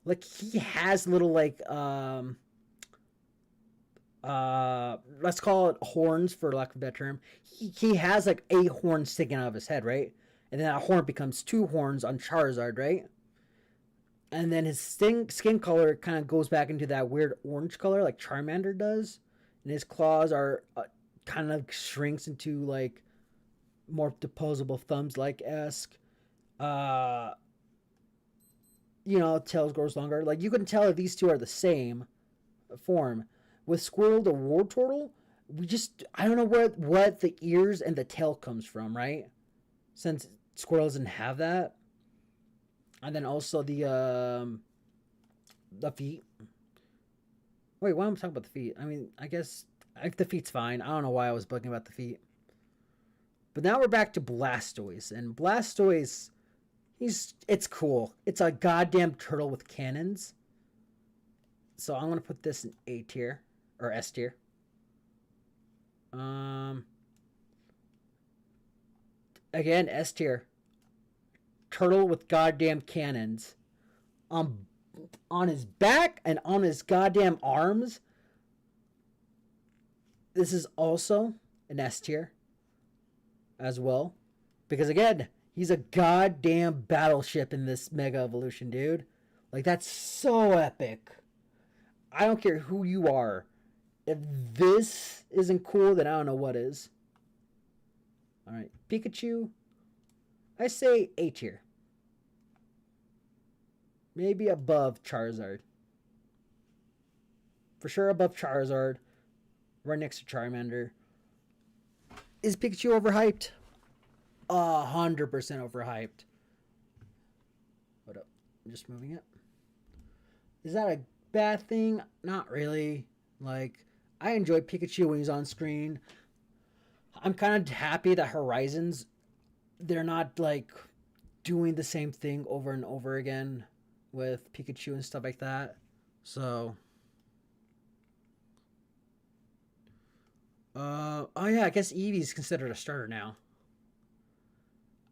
like he has little let's call it horns for lack of a better term. He has like a horn sticking out of his head, right? And then that horn becomes two horns on Charizard, right? And then his skin color kind of goes back into that weird orange color like Charmander does. And his claws are kind of shrinks into like more disposable thumbs like esque. Tails grows longer. Like you can tell that these two are the same form. With Squirtle the Wartortle, I don't know what the ears and the tail comes from, right? Since Squirtle doesn't have that. And then also the feet. Wait, why am I talking about the feet? I mean, I guess The feet's fine. I don't know why I was bugging about the feet. But now we're back to Blastoise. And Blastoise, it's cool. It's a goddamn turtle with cannons. So I'm going to put this in A tier. Or S tier. Again, S tier. Turtle with goddamn cannons. On his back and on his goddamn arms. This is also an S tier as well. Because again, he's a goddamn battleship in this Mega Evolution, dude. Like, that's so epic. I don't care who you are. If this isn't cool, then I don't know what is. Alright, Pikachu. I say A tier. Maybe above Charizard. For sure above Charizard. Right next to Charmander. Is Pikachu overhyped? 100% overhyped. Hold up. I'm just moving it. Is that a bad thing? Not really. Like, I enjoy Pikachu when he's on screen. I'm kind of happy that Horizons, they're not, like, doing the same thing over and over again with Pikachu and stuff like that. So, oh yeah, I guess Eevee's considered a starter now.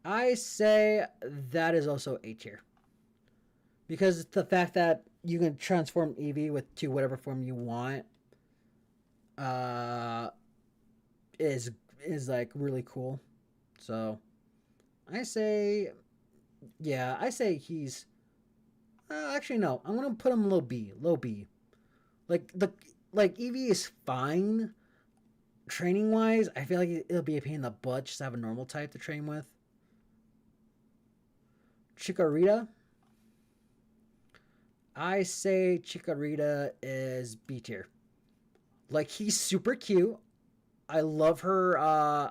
I say that is also A tier. Because the fact that you can transform Eevee to whatever form you want is like really cool. So I say, yeah, I say he's actually no, I'm gonna put him low B. Like Eevee is fine training wise. I feel like it'll be a pain in the butt just to have a normal type to train with. Chikorita, I say Chikorita is B tier. Like, he's super cute. I love her, I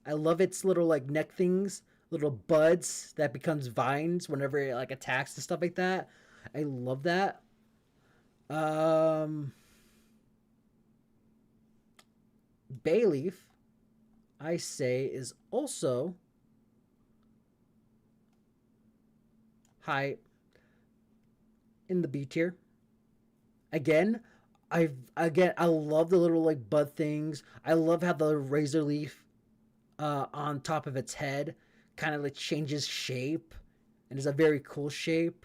love its little, like, neck things, little buds that becomes vines whenever it, like, attacks and stuff like that. I love that. Bayleaf, I say, is also high in the B tier. Again, I love the little like bud things. I love how the razor leaf on top of its head kind of like changes shape and is a very cool shape.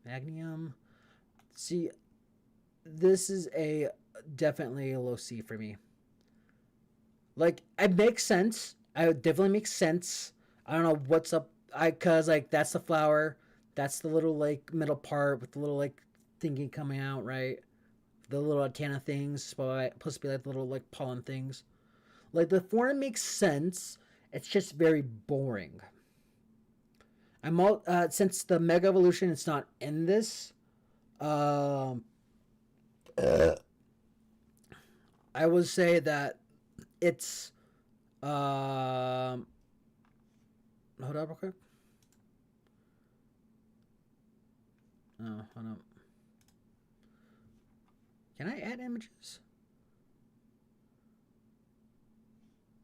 Magnium. See, this is definitely a low C for me. Like, it makes sense. It definitely makes sense. I don't know what's up. Cause like that's the flower. That's the little like middle part with the little like thingy coming out, right? The little antenna things, supposed to be like little like pollen things. Like, the form makes sense. It's just very boring. Since the Mega Evolution is not in this, I would say that it's hold up real quick. Oh, hold up. Can I add images?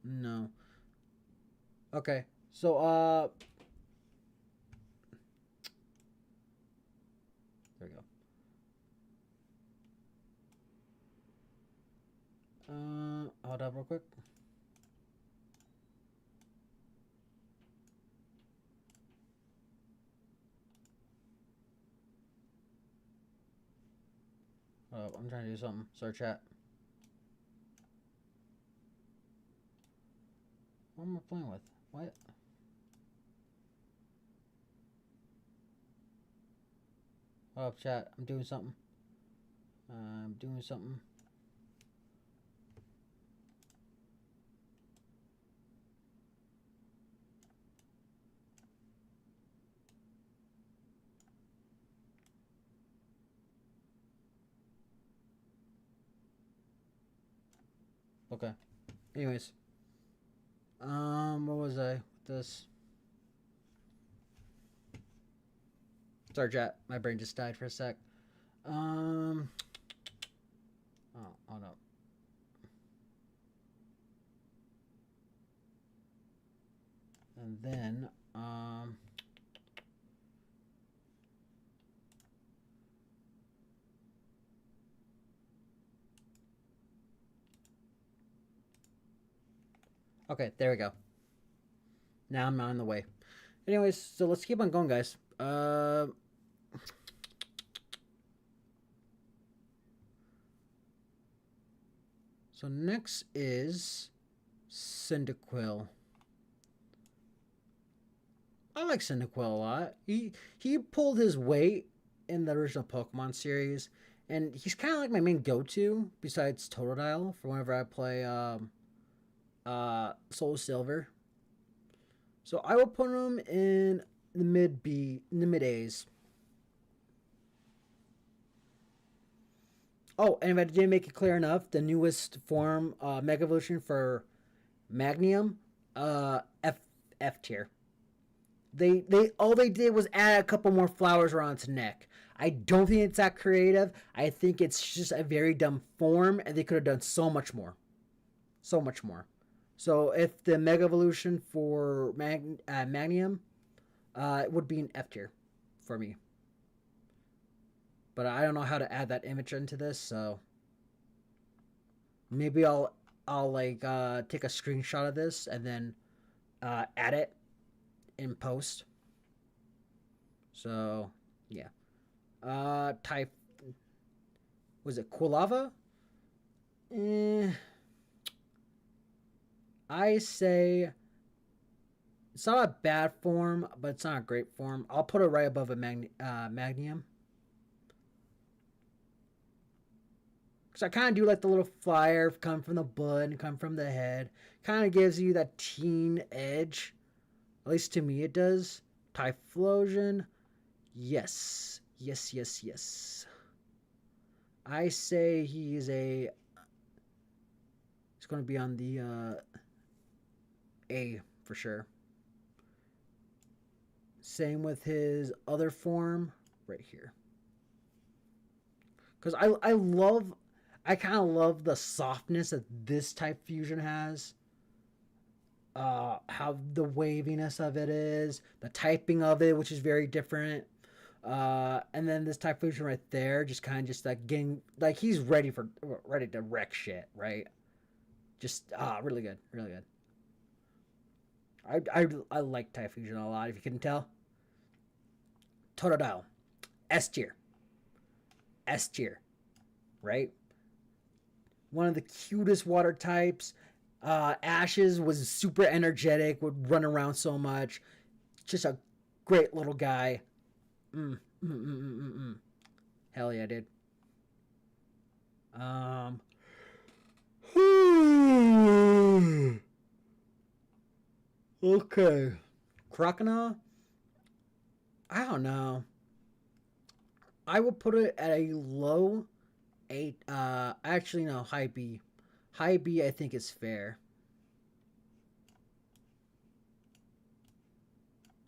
No. Okay. So there we go. Hold up real quick. I'm trying to do something. Sorry, chat. What am I playing with? What? Oh, chat. I'm doing something. Okay. Anyways. What was I with this? Sorry, chat. My brain just died for a sec. Oh no. And then, okay, there we go. Now I'm not in the way. Anyways, so let's keep on going, guys. So next is Cyndaquil. I like Cyndaquil a lot. He pulled his weight in the original Pokemon series, and he's kind of like my main go-to besides Totodile for whenever I play Soul Silver. So I will put him in the mid A's. Oh, and if I didn't make it clear enough, the newest form, Mega Evolution for Magnium, F tier. They all they did was add a couple more flowers around its neck. I don't think it's that creative. I think it's just a very dumb form, and they could have done so much more, so much more. So if the Mega Evolution for Magnium, it would be an F tier for me. But I don't know how to add that image into this, so maybe I'll like take a screenshot of this and then add it in post. So yeah. Type was it Quilava? I say it's not a bad form, but it's not a great form. I'll put it right above a Magnium. Because I kind of do like the little flyer come from the butt and come from the head. Kind of gives you that teen edge. At least to me it does. Typhlosion. Yes. Yes, yes, yes. I say he's going to be on the A for sure. Same with his other form right here. Because I kind of love the softness that this type fusion has. How the waviness of it is, the typing of it, which is very different. And then this type fusion right there, just kind of just like getting like he's ready to wreck shit, right? Just really good, really good. I like type fusion a lot. If you couldn't tell, Totodile, S tier, S tier, right? One of the cutest water types. Ashes was super energetic, would run around so much. Just a great little guy. Hell yeah, dude. Okay. Crocodile? I don't know. I will put it at a low 8. Actually, no, high B. High B, I think, is fair.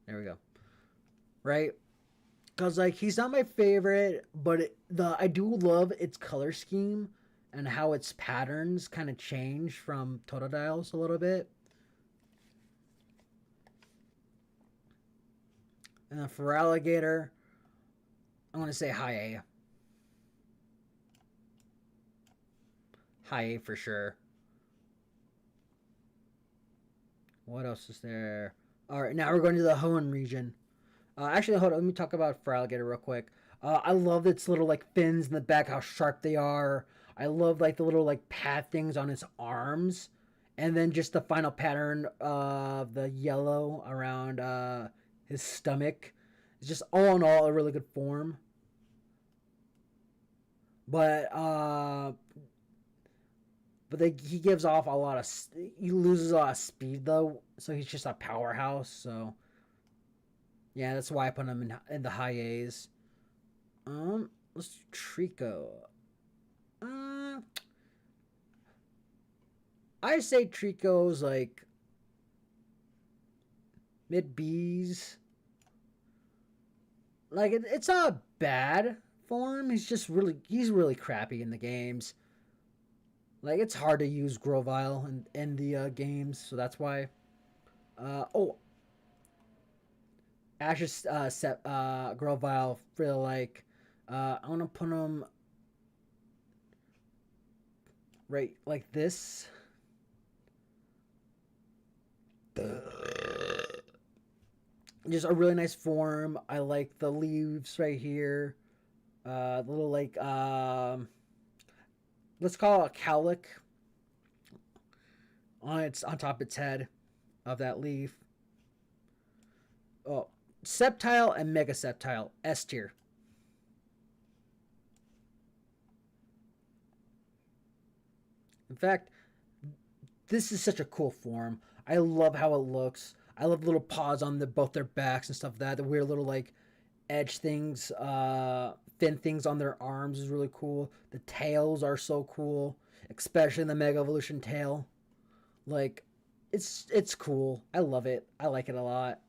There we go. Right? Because, like, he's not my favorite, but I do love its color scheme and how its patterns kind of change from Totodile's a little bit. And then for Alligator, I'm going to say high A. High A for sure. What else is there? All right, now we're going to the Hoenn region. Actually, hold on. Let me talk about for Alligator real quick. I love its little like fins in the back, how sharp they are. I love like the little like pad things on its arms, and then just the final pattern of the yellow around his stomach. It's just all in all a really good form. But he gives off a lot of he loses a lot of speed though, so he's just a powerhouse. So yeah, that's why I put him in the high A's. Let's do Trico. I say Trico's like mid B's. Like it's not a bad form. He's really crappy in the games. Like it's hard to use Grovile in the games, so that's why. Oh, Ash's Grovile feel like I want to put them right like this. Just a really nice form. I like the leaves right here. Little like let's call it a cowlick on top of its head of that leaf. Oh, septile and mega septile S tier. In fact, this is such a cool form. I love how it looks. I love little paws on both their backs and stuff like that. The weird little like edge things, fin things on their arms is really cool. The tails are so cool, especially the Mega Evolution tail. Like, it's cool. I love it. I like it a lot.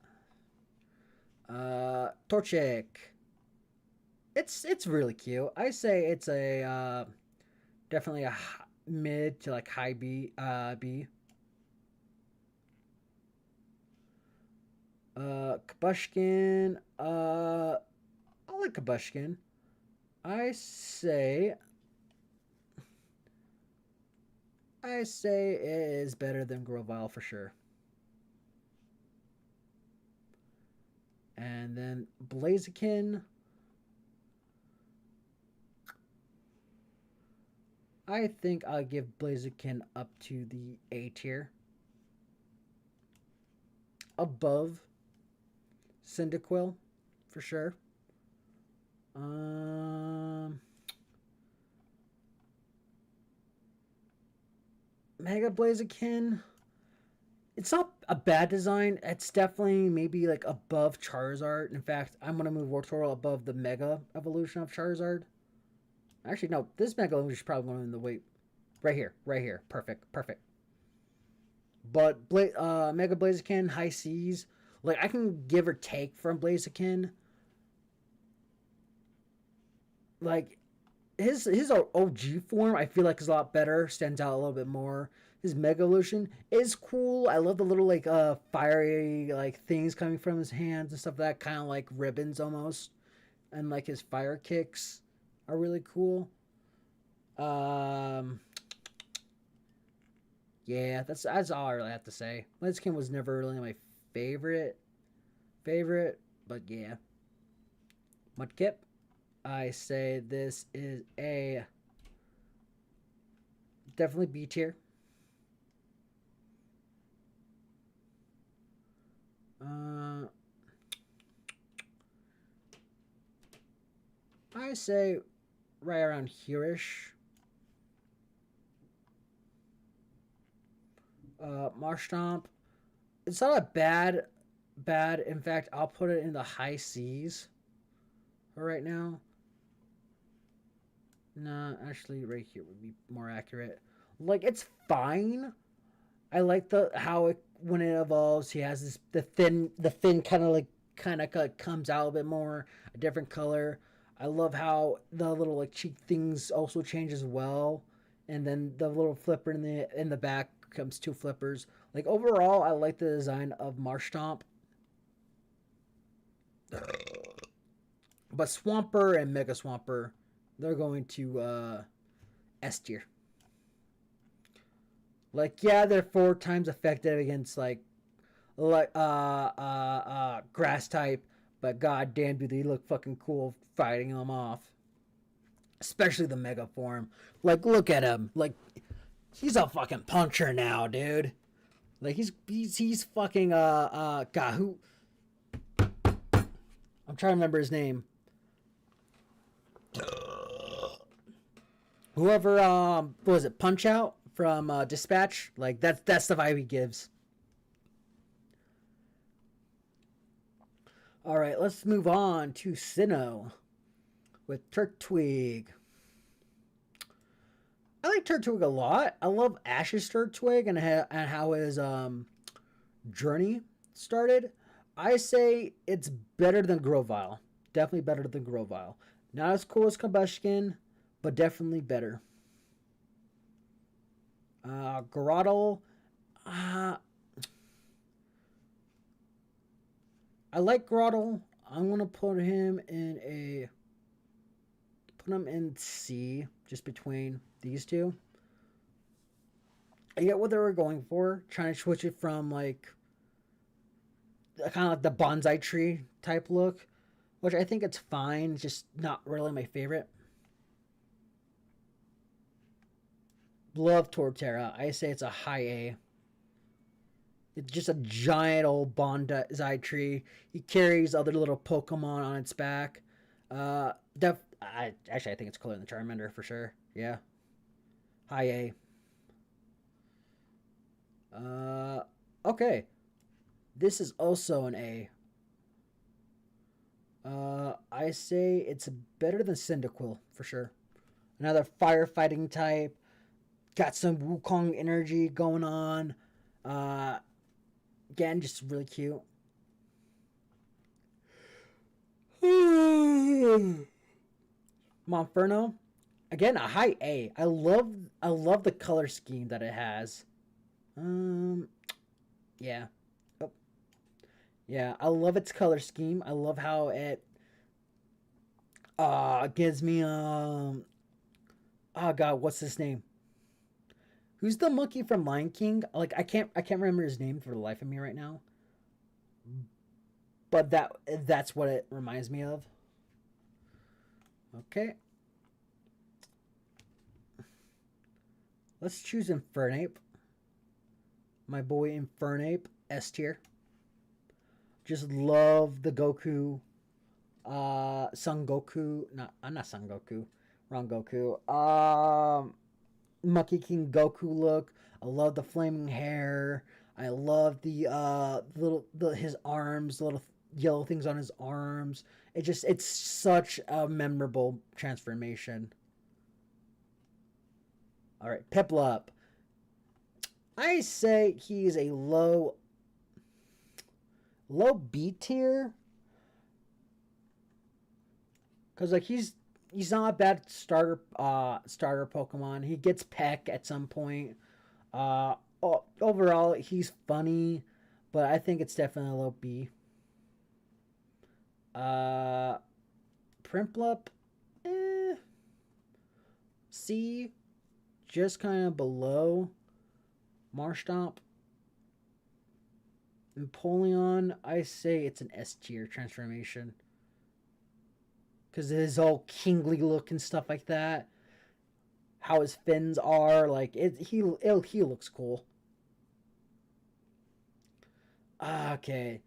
Torchic. It's really cute. I say it's a definitely a mid to like high B. B. Kabushkin. I like Kabushkin. I say. I say it is better than Grovile for sure. And then Blaziken. I think I'll give Blaziken up to the A tier. Above Cyndaquil, for sure. Mega Blaziken. It's not a bad design. It's definitely maybe like above Charizard. In fact, I'm gonna move Wartortle above the Mega Evolution of Charizard. Actually, no. This Mega Evolution is probably going in the weight. Right here. Right here. Perfect. Perfect. But Mega Blaziken, High Seas. Like, I can give or take from Blaziken. Like, his OG form, I feel like is a lot better. Stands out a little bit more. His Mega Evolution is cool. I love the little, like, fiery, like, things coming from his hands and stuff like that. Kind of like ribbons almost. And, like, his fire kicks are really cool. Um, yeah, that's all I really have to say. Blaziken was never really my favorite, but yeah. Mudkip, I say this is a definitely B tier. I say right around here-ish. Marshtomp, it's not a bad. In fact, I'll put it in the high C's for right now. Nah, actually, right here would be more accurate. Like, it's fine. I like the how it when it evolves. He has this the fin kind of comes out a bit more, a different color. I love how the little like cheek things also change as well, and then the little flipper in the back comes two flippers. Like overall, I like the design of Marshtomp. But Swampert and Mega Swampert, they're going to S tier. Like yeah, they're 4 times effective against grass type, but goddamn, do they look fucking cool fighting them off. Especially the Mega form. Like look at him. Like he's a fucking puncher now, dude. Like he's fucking God who I'm trying to remember his name. Whoever what was it, Punch Out from Dispatch? Like that's the vibe he gives. Alright, let's move on to Sinnoh with Turtwig. I like Turtwig a lot. I love Ash's Turtwig and how his journey started. I say it's better than Grovile. Definitely better than Grovile. Not as cool as Combustion, but definitely better. Grottle. Uh, I like Grottle. I'm gonna put him in C, just between these two. I get what they were going for, trying to switch it from like kind of like the bonsai tree type look, which I think it's fine, just not really my favorite. Love Torterra. I say it's a high A. It's just a giant old bonsai tree. He carries other little Pokemon on its back. Actually, I think it's cooler than the Charmander for sure. Yeah, high A. Okay. This is also an A. I say it's better than Cyndaquil for sure. Another firefighting type. Got some Wukong energy going on. Uh, Again, just really cute. Monferno, again a high A. I love the color scheme that it has. Yeah. Oh, yeah, I love its color scheme. I love how it gives me oh god, what's his name? Who's the monkey from Lion King? Like I can't remember his name for the life of me right now. But that's what it reminds me of. Okay. Let's choose Infernape. My boy Infernape, S tier. Just love the Goku, Son Goku. Not, I'm not Son Goku. Wrong Goku. Monkey King Goku look. I love the flaming hair. I love the his arms, the little yellow things on his arms. It's such a memorable transformation. All right, Piplup. I say he's a low B tier because like he's not a bad starter Pokemon. He gets Peck at some point. Uh, Overall, he's funny, but I think it's definitely a low B. Uh, Primplup, eh, C, just kind of below Marshtomp. Empoleon, I say it's an S tier transformation because his whole kingly look and stuff like that. How his fins are, like he looks cool. Okay,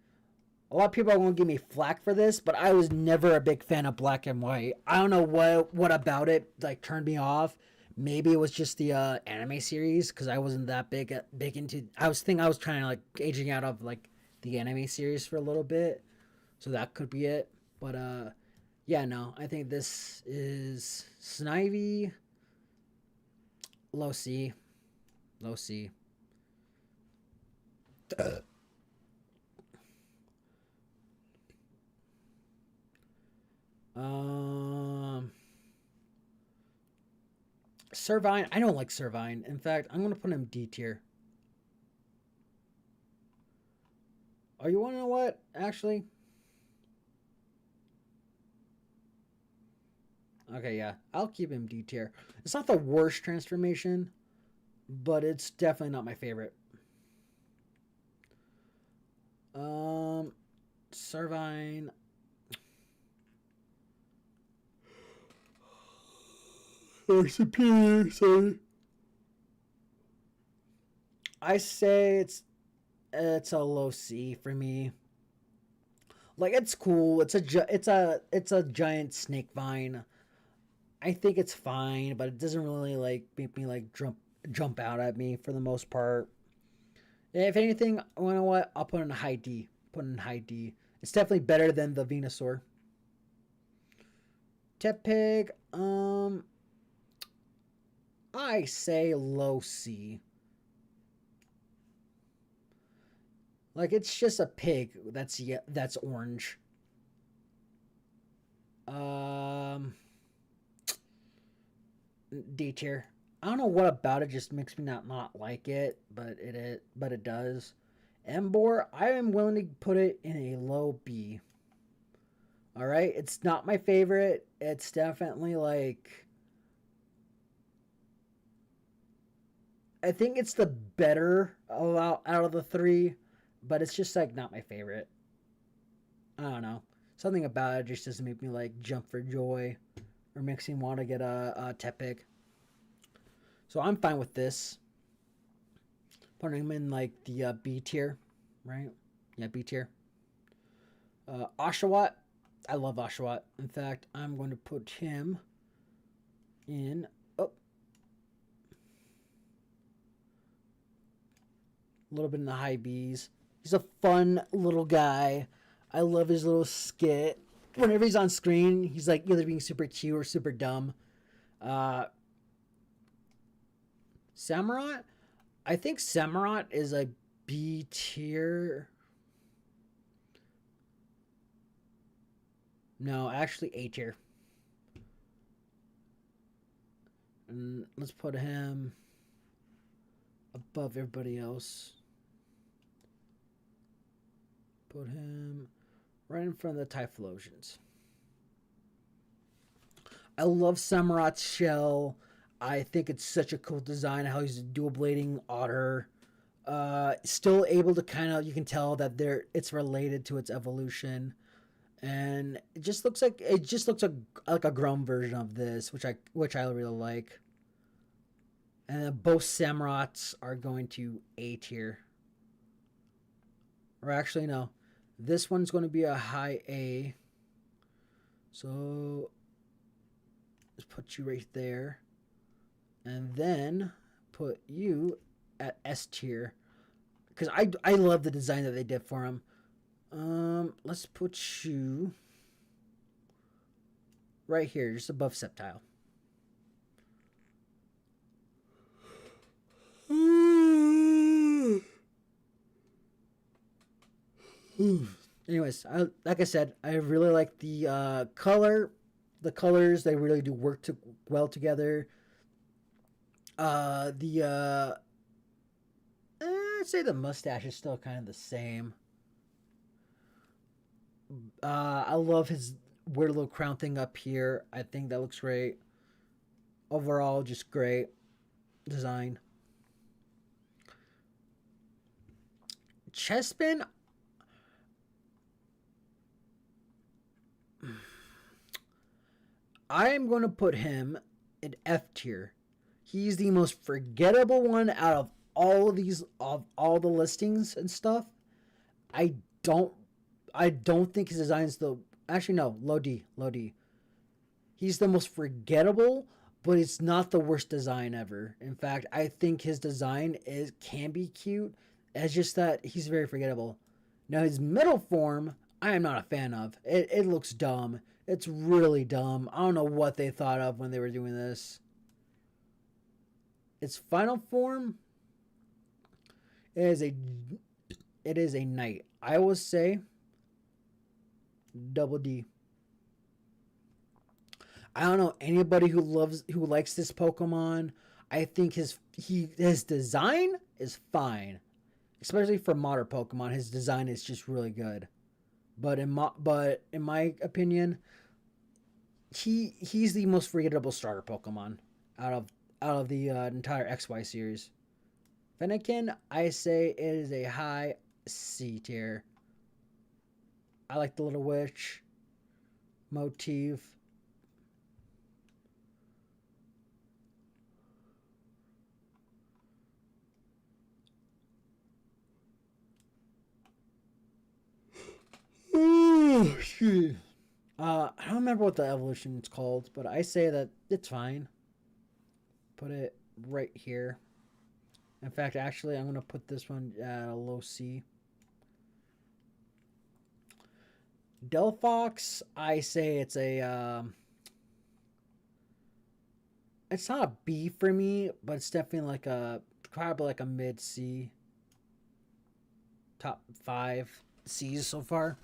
a lot of people are going to give me flack for this, but I was never a big fan of Black and White. I don't know what about it like turned me off. Maybe it was just the anime series because I wasn't that big into. I was trying to like aging out of like the anime series for a little bit, so that could be it. But yeah, no, I think this is Snivy, low C, low C. Um, Servine. I don't like Servine. In fact, I'm gonna put him D tier. Oh, you wanna know what? Actually, okay, yeah, I'll keep him D tier. It's not the worst transformation, but it's definitely not my favorite. Um, Servine. Or superior, sorry. I say it's a low C for me. Like it's cool. It's a giant snake vine. I think it's fine, but it doesn't really like make me like jump out at me for the most part. If anything, you know what? I'll put it in high D. Put it in high D. It's definitely better than the Venusaur. Tepig, I say low C. Like it's just a pig that's orange. Um D tier. I don't know what about it just makes me not like it, but it does. Embor, I am willing to put it in a low B. All right, it's not my favorite. It's definitely like I think it's the better out of the three, but it's just like not my favorite. I don't know. Something about it just doesn't make me like jump for joy or makes me want to get a Tepig. So I'm fine with this. Putting him in like the B tier, right? Yeah, B tier. Oshawott, I love Oshawott. In fact, I'm going to put him in. Oh, a little bit in the high B's. He's a fun little guy. I love his little skit. Whenever he's on screen, he's like either being super cute or super dumb. Samurott, I think Samurott is a B tier. No, actually A tier. And let's put him above everybody else. Put him right in front of the Typhlosions. I love Samurott's shell. I think it's such a cool design how he's a dual blading otter. Still able to kind of, you can tell that it's related to its evolution, and it just looks like a grown version of this, which I really like. And both Samurotts are going to A tier. Or actually, no. This one's going to be a high A. So, let's put you right there. And then put you at S tier. Because I love the design that they did for him. Let's put you right here, just above Sceptile. Anyways, like I said, I really like the color. The colors, they really do work well together. I'd say the mustache is still kind of the same. I love his weird little crown thing up here. I think that looks great. Overall, just great design. Chespin, I am going to put him in F tier. He's the most forgettable one out of all the listings and stuff. I don't think his design's low D. He's the most forgettable, but it's not the worst design ever. In fact, I think his design can be cute. It's just that he's very forgettable. Now his middle form, I am not a fan of. It looks dumb. It's really dumb. I don't know what they thought of when they were doing this. Its final form is a knight. I will say double D. I don't know anybody who likes this Pokemon. I think his design is fine, especially for modern Pokemon. His design is just really good. But in my opinion, he's the most forgettable starter Pokemon out of the entire XY series. Fennekin, I say it is a high C tier. I like the little witch motif. I don't remember what the evolution is called, but I say that it's fine. Put it right here. In fact, actually, I'm going to put this one at a low C. Delphox, I say it's it's not a B for me, but it's definitely probably like a mid C. Top 5 C's so far.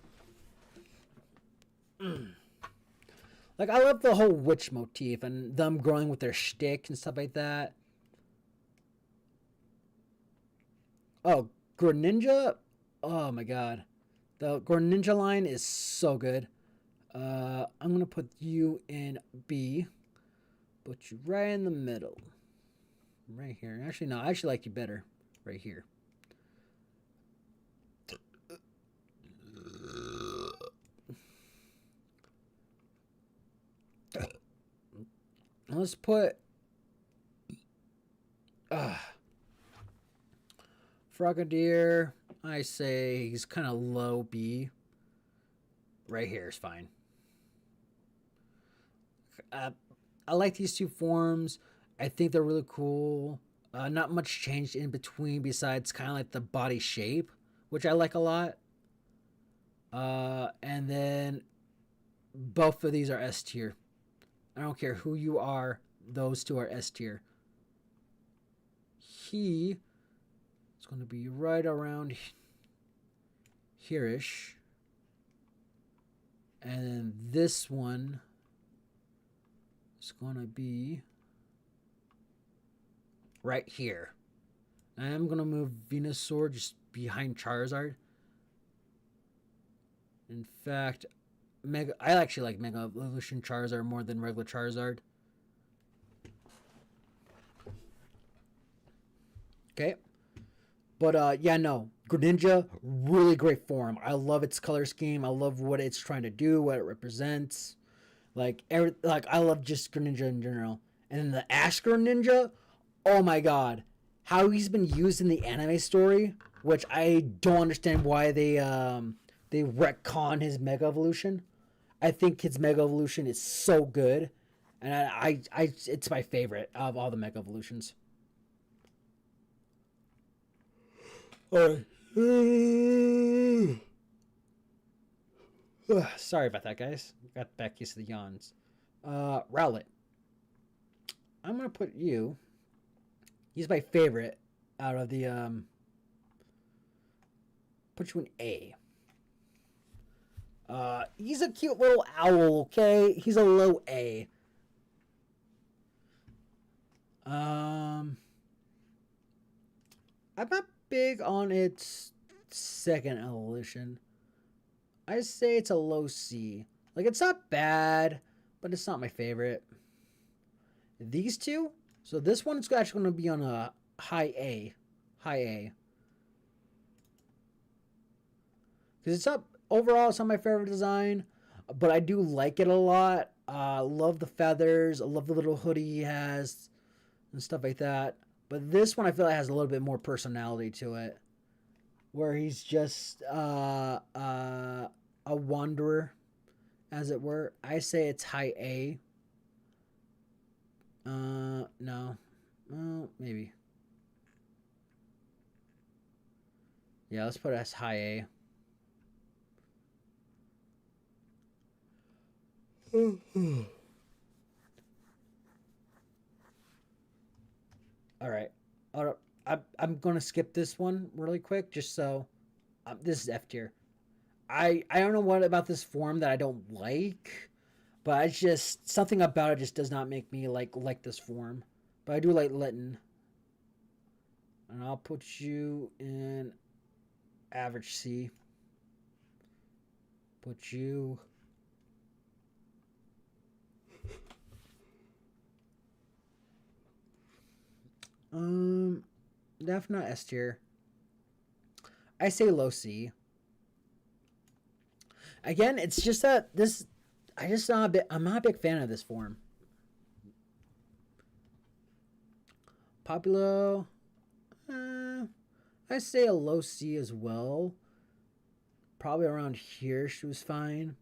Like, I love the whole witch motif and them growing with their shtick and stuff like that. Oh, Greninja. Oh my god, the Greninja line is so good. I'm gonna put you in B. Put you right in the middle, right here. Actually, no, I actually like you better, right here. Let's put Frogadier. I say he's kind of low B. Right here is fine. I like these two forms. I think they're really cool. Not much changed in between besides kind of like the body shape, which I like a lot. And then both of these are S tier. I don't care who you are, those two are S tier. He is going to be right around here-ish. And then this one is going to be right here. And I'm going to move Venusaur just behind Charizard. In fact, I actually like Mega Evolution Charizard more than regular Charizard. Okay. But yeah, no. Greninja, really great form. I love its color scheme. I love what it's trying to do, what it represents. Like I love just Greninja in general. And then the Ash Greninja, oh my god. How he's been used in the anime story, which I don't understand why they retcon his Mega Evolution. I think his Mega Evolution is so good. And I it's my favorite of all the Mega Evolutions. Alright. Sorry about that, guys. Got back used to the yawns. Rowlet. I'm gonna put you. He's my favorite out of the Put you in A. He's a cute little owl, okay? He's a low A. I'm not big on its second evolution. I say it's a low C. Like, it's not bad, but it's not my favorite. These two, so this one's actually going to be on a high A. High A. Because it's up, overall, it's not my favorite design, but I do like it a lot. Love the feathers, I love the little hoodie he has, and stuff like that. But this one I feel like has a little bit more personality to it. Where he's just a wanderer, as it were. I say it's high A. No. Well, maybe. Yeah, let's put it as high A. All right. I'm going to skip this one really quick just so this is F tier. I don't know what about this form that I don't like, but it's just something about it just does not make me like this form. But I do like Litten. And I'll put you in average C. Put you definitely not S tier. I say low C. Again, it's just that this I'm not a big fan of this form. Populo, I say a low C as well. Probably around here she was fine.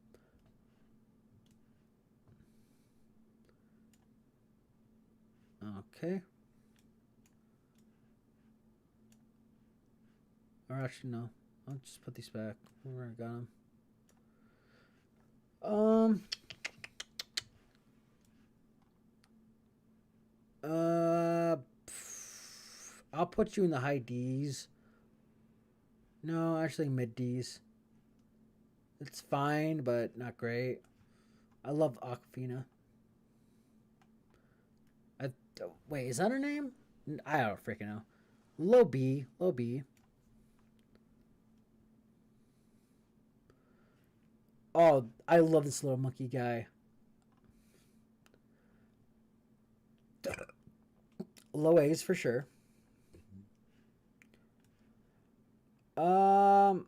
Okay. Or actually, no. I'll just put these back where I got them. I'll put you in the high D's. No, actually mid D's. It's fine, but not great. I love Aquafina. Wait, is that her name? I don't freaking know. Low B. Low B. Oh, I love this little monkey guy. Low A's for sure. Um,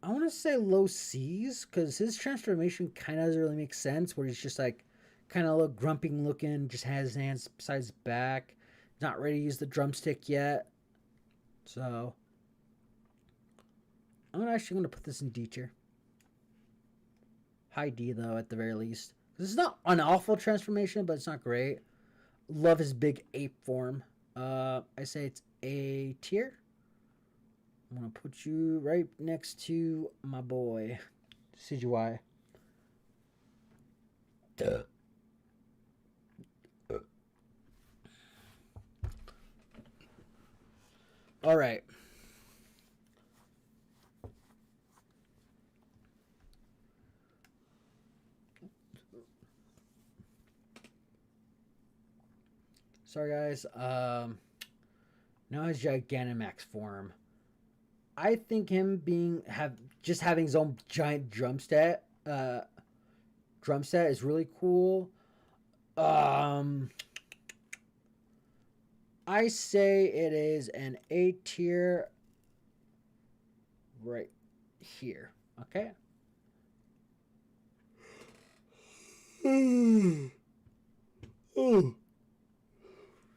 I want to say low C's because his transformation kind of doesn't really make sense. Where he's just like kind of look grumping looking, just has his hands beside his back, not ready to use the drumstick yet. So I'm actually going to put this in D tier. High D though, at the very least. This is not an awful transformation, but it's not great. Love his big ape form. I say it's A tier. I'm gonna put you right next to my boy, CGY. Duh. All right. Sorry, guys. Now his Gigantamax form. I think him having his own giant drum set is really cool. I say it is an A tier right here. Okay.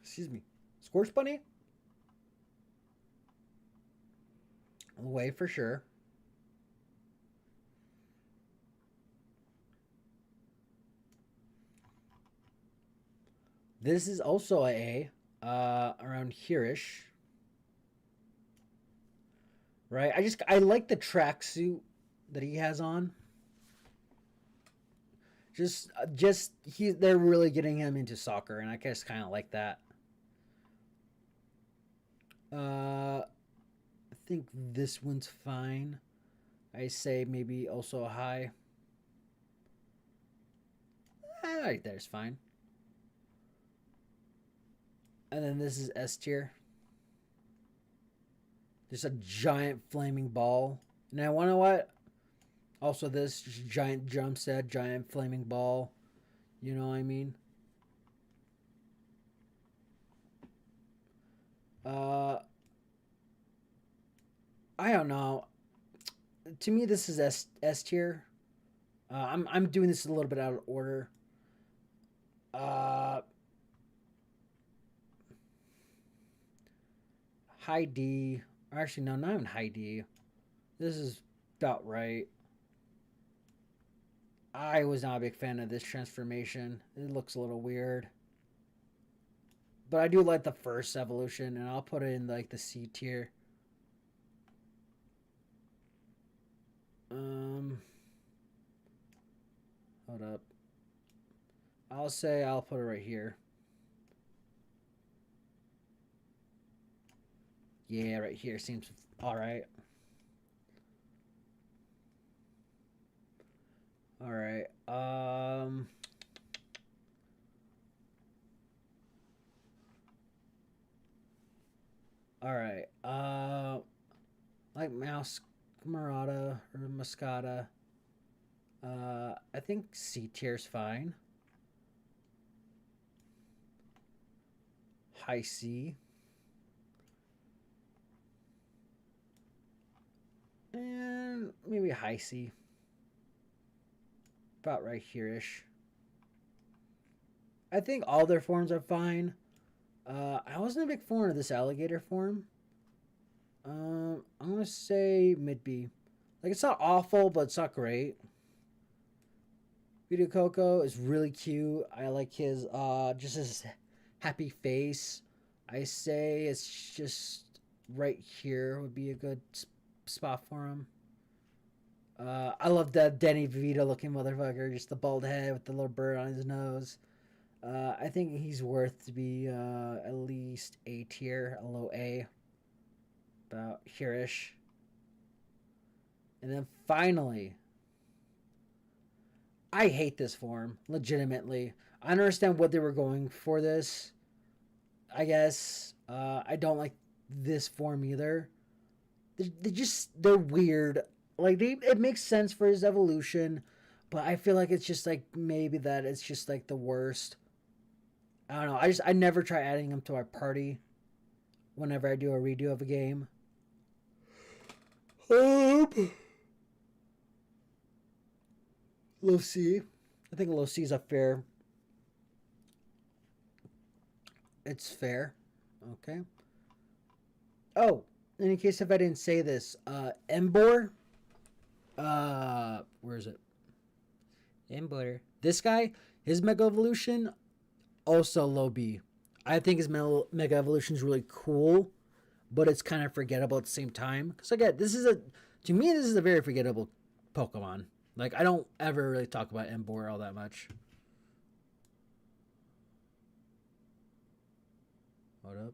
Excuse me. Scorch Bunny? Away for sure. This is also a around here-ish. Right? I like the tracksuit that he has on. They're really getting him into soccer, and I just kind of like that. I think this one's fine. I say maybe also a high. Right there's fine. And then this is S tier. Just a giant flaming ball. Now, you know what? Also, this giant drum set, giant flaming ball. You know what I mean? I don't know. To me, this is S tier. I'm doing this a little bit out of order. High D. Or actually, no, not even high D. This is about right. I was not a big fan of this transformation. It looks a little weird. But I do like the first evolution, and I'll put it in like the C tier. Hold up. I'll put it right here. Yeah, right here seems alright. Alright. Alright. Like Mouse Marata or Muscata. I think C tier's fine. High C. And maybe high C. About right here-ish. I think all their forms are fine. I wasn't a big fan of this alligator form. I'm gonna say mid B. Like, it's not awful, but it's not great. Vito Coco is really cute. I like his just his happy face. I say it's just right here would be a good spot for him. I love that Danny Vito looking motherfucker, just the bald head with the little bird on his nose. I think he's worth to be at least A tier, a low A, about here-ish. And then finally, I hate this form, legitimately. I understand what they were going for this, I guess. I don't like this form either. They're weird. Like it makes sense for his evolution, but I feel like it's just like maybe that it's just like the worst. I don't know. I never try adding him to my party whenever I do a redo of a game. Low C. I think low C is a fair. It's fair. Okay. Oh, in case if I didn't say this, Embor. Where is it? Embor. This guy, his Mega Evolution, also low B. I think his Mega Evolution is really cool, but it's kind of forgettable at the same time. Because again, to me, this is a very forgettable Pokemon. Like, I don't ever really talk about Embor all that much. Hold up.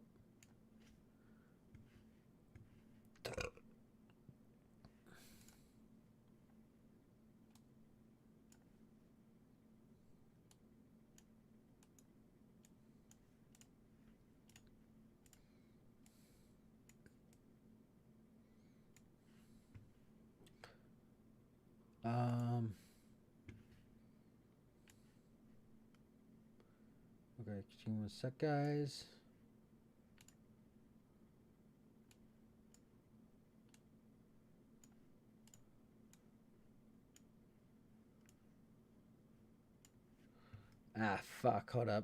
Okay, continue 1 sec, guys. Ah, fuck, hold up.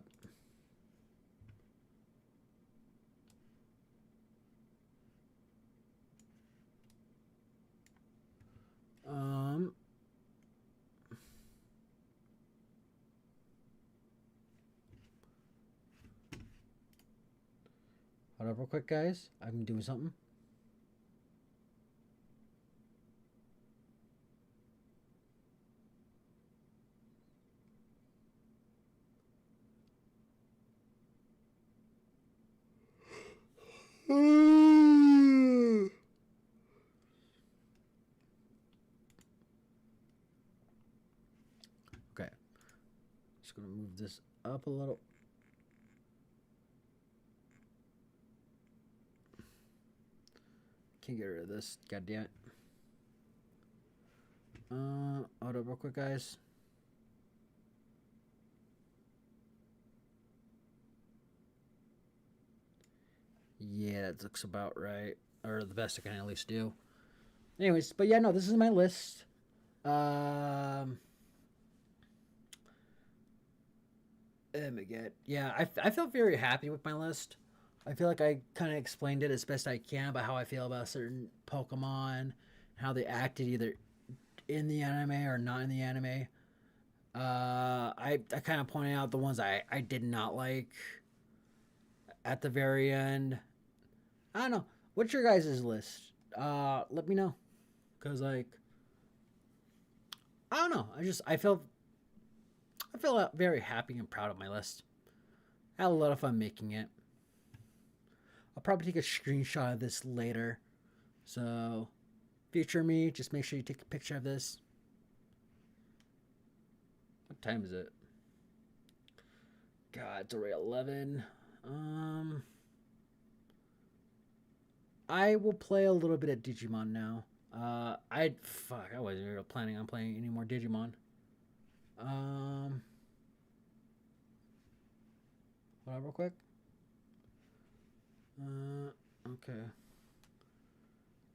Hold up real quick, guys. I'm doing something. Okay. Just gonna move this up a little. Can't get rid of this. God damn it. Hold up real quick, guys. Yeah, that looks about right. Or the best I can at least do. Anyways, but yeah, no, this is my list. Oh my god. Yeah, I felt very happy with my list. I feel like I kind of explained it as best I can about how I feel about certain Pokemon, how they acted either in the anime or not in the anime. I kind of pointed out the ones I did not like at the very end. I don't know. What's your guys' list? Let me know. Cause like I don't know. I feel very happy and proud of my list. I had a lot of fun making it. I'll probably take a screenshot of this later. So, future me, just make sure you take a picture of this. What time is it? God, it's already 11. I will play a little bit of Digimon now. I wasn't really planning on playing any more Digimon. Hold on real quick. Okay.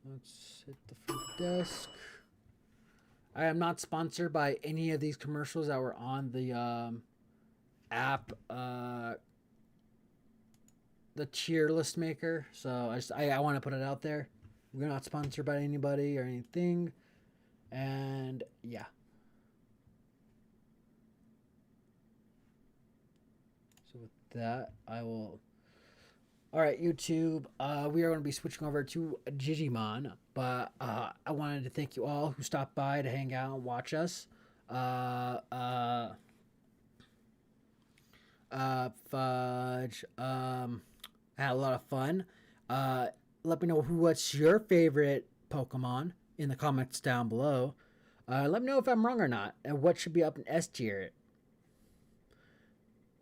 Let's hit the front desk. I am not sponsored by any of these commercials that were on the app, the tier list maker. So I want to put it out there. We're not sponsored by anybody or anything. And yeah. So with that, I will. All right, YouTube. We are going to be switching over to Digimon, but I wanted to thank you all who stopped by to hang out and watch us. Fudge. I had a lot of fun. Let me know what's your favorite Pokemon in the comments down below. Let me know if I'm wrong or not, and what should be up in S tier.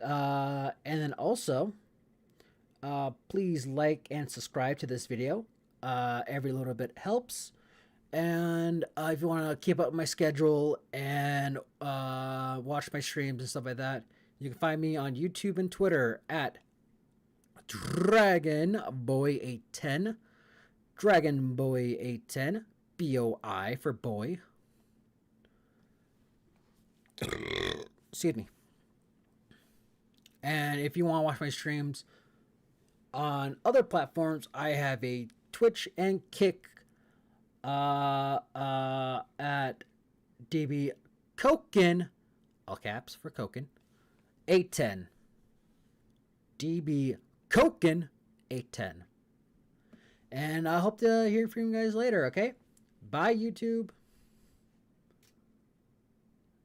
And then also, please like and subscribe to this video. Every little bit helps. And if you want to keep up with my schedule and watch my streams and stuff like that, you can find me on YouTube and Twitter at DragonBoy810. DragonBoy810. BOI for boy. Excuse me. And if you want to watch my streams on other platforms, I have a Twitch and Kick at DB Koken, all caps for Koken, 810. DB Koken 810. And I hope to hear from you guys later, okay? Bye, YouTube.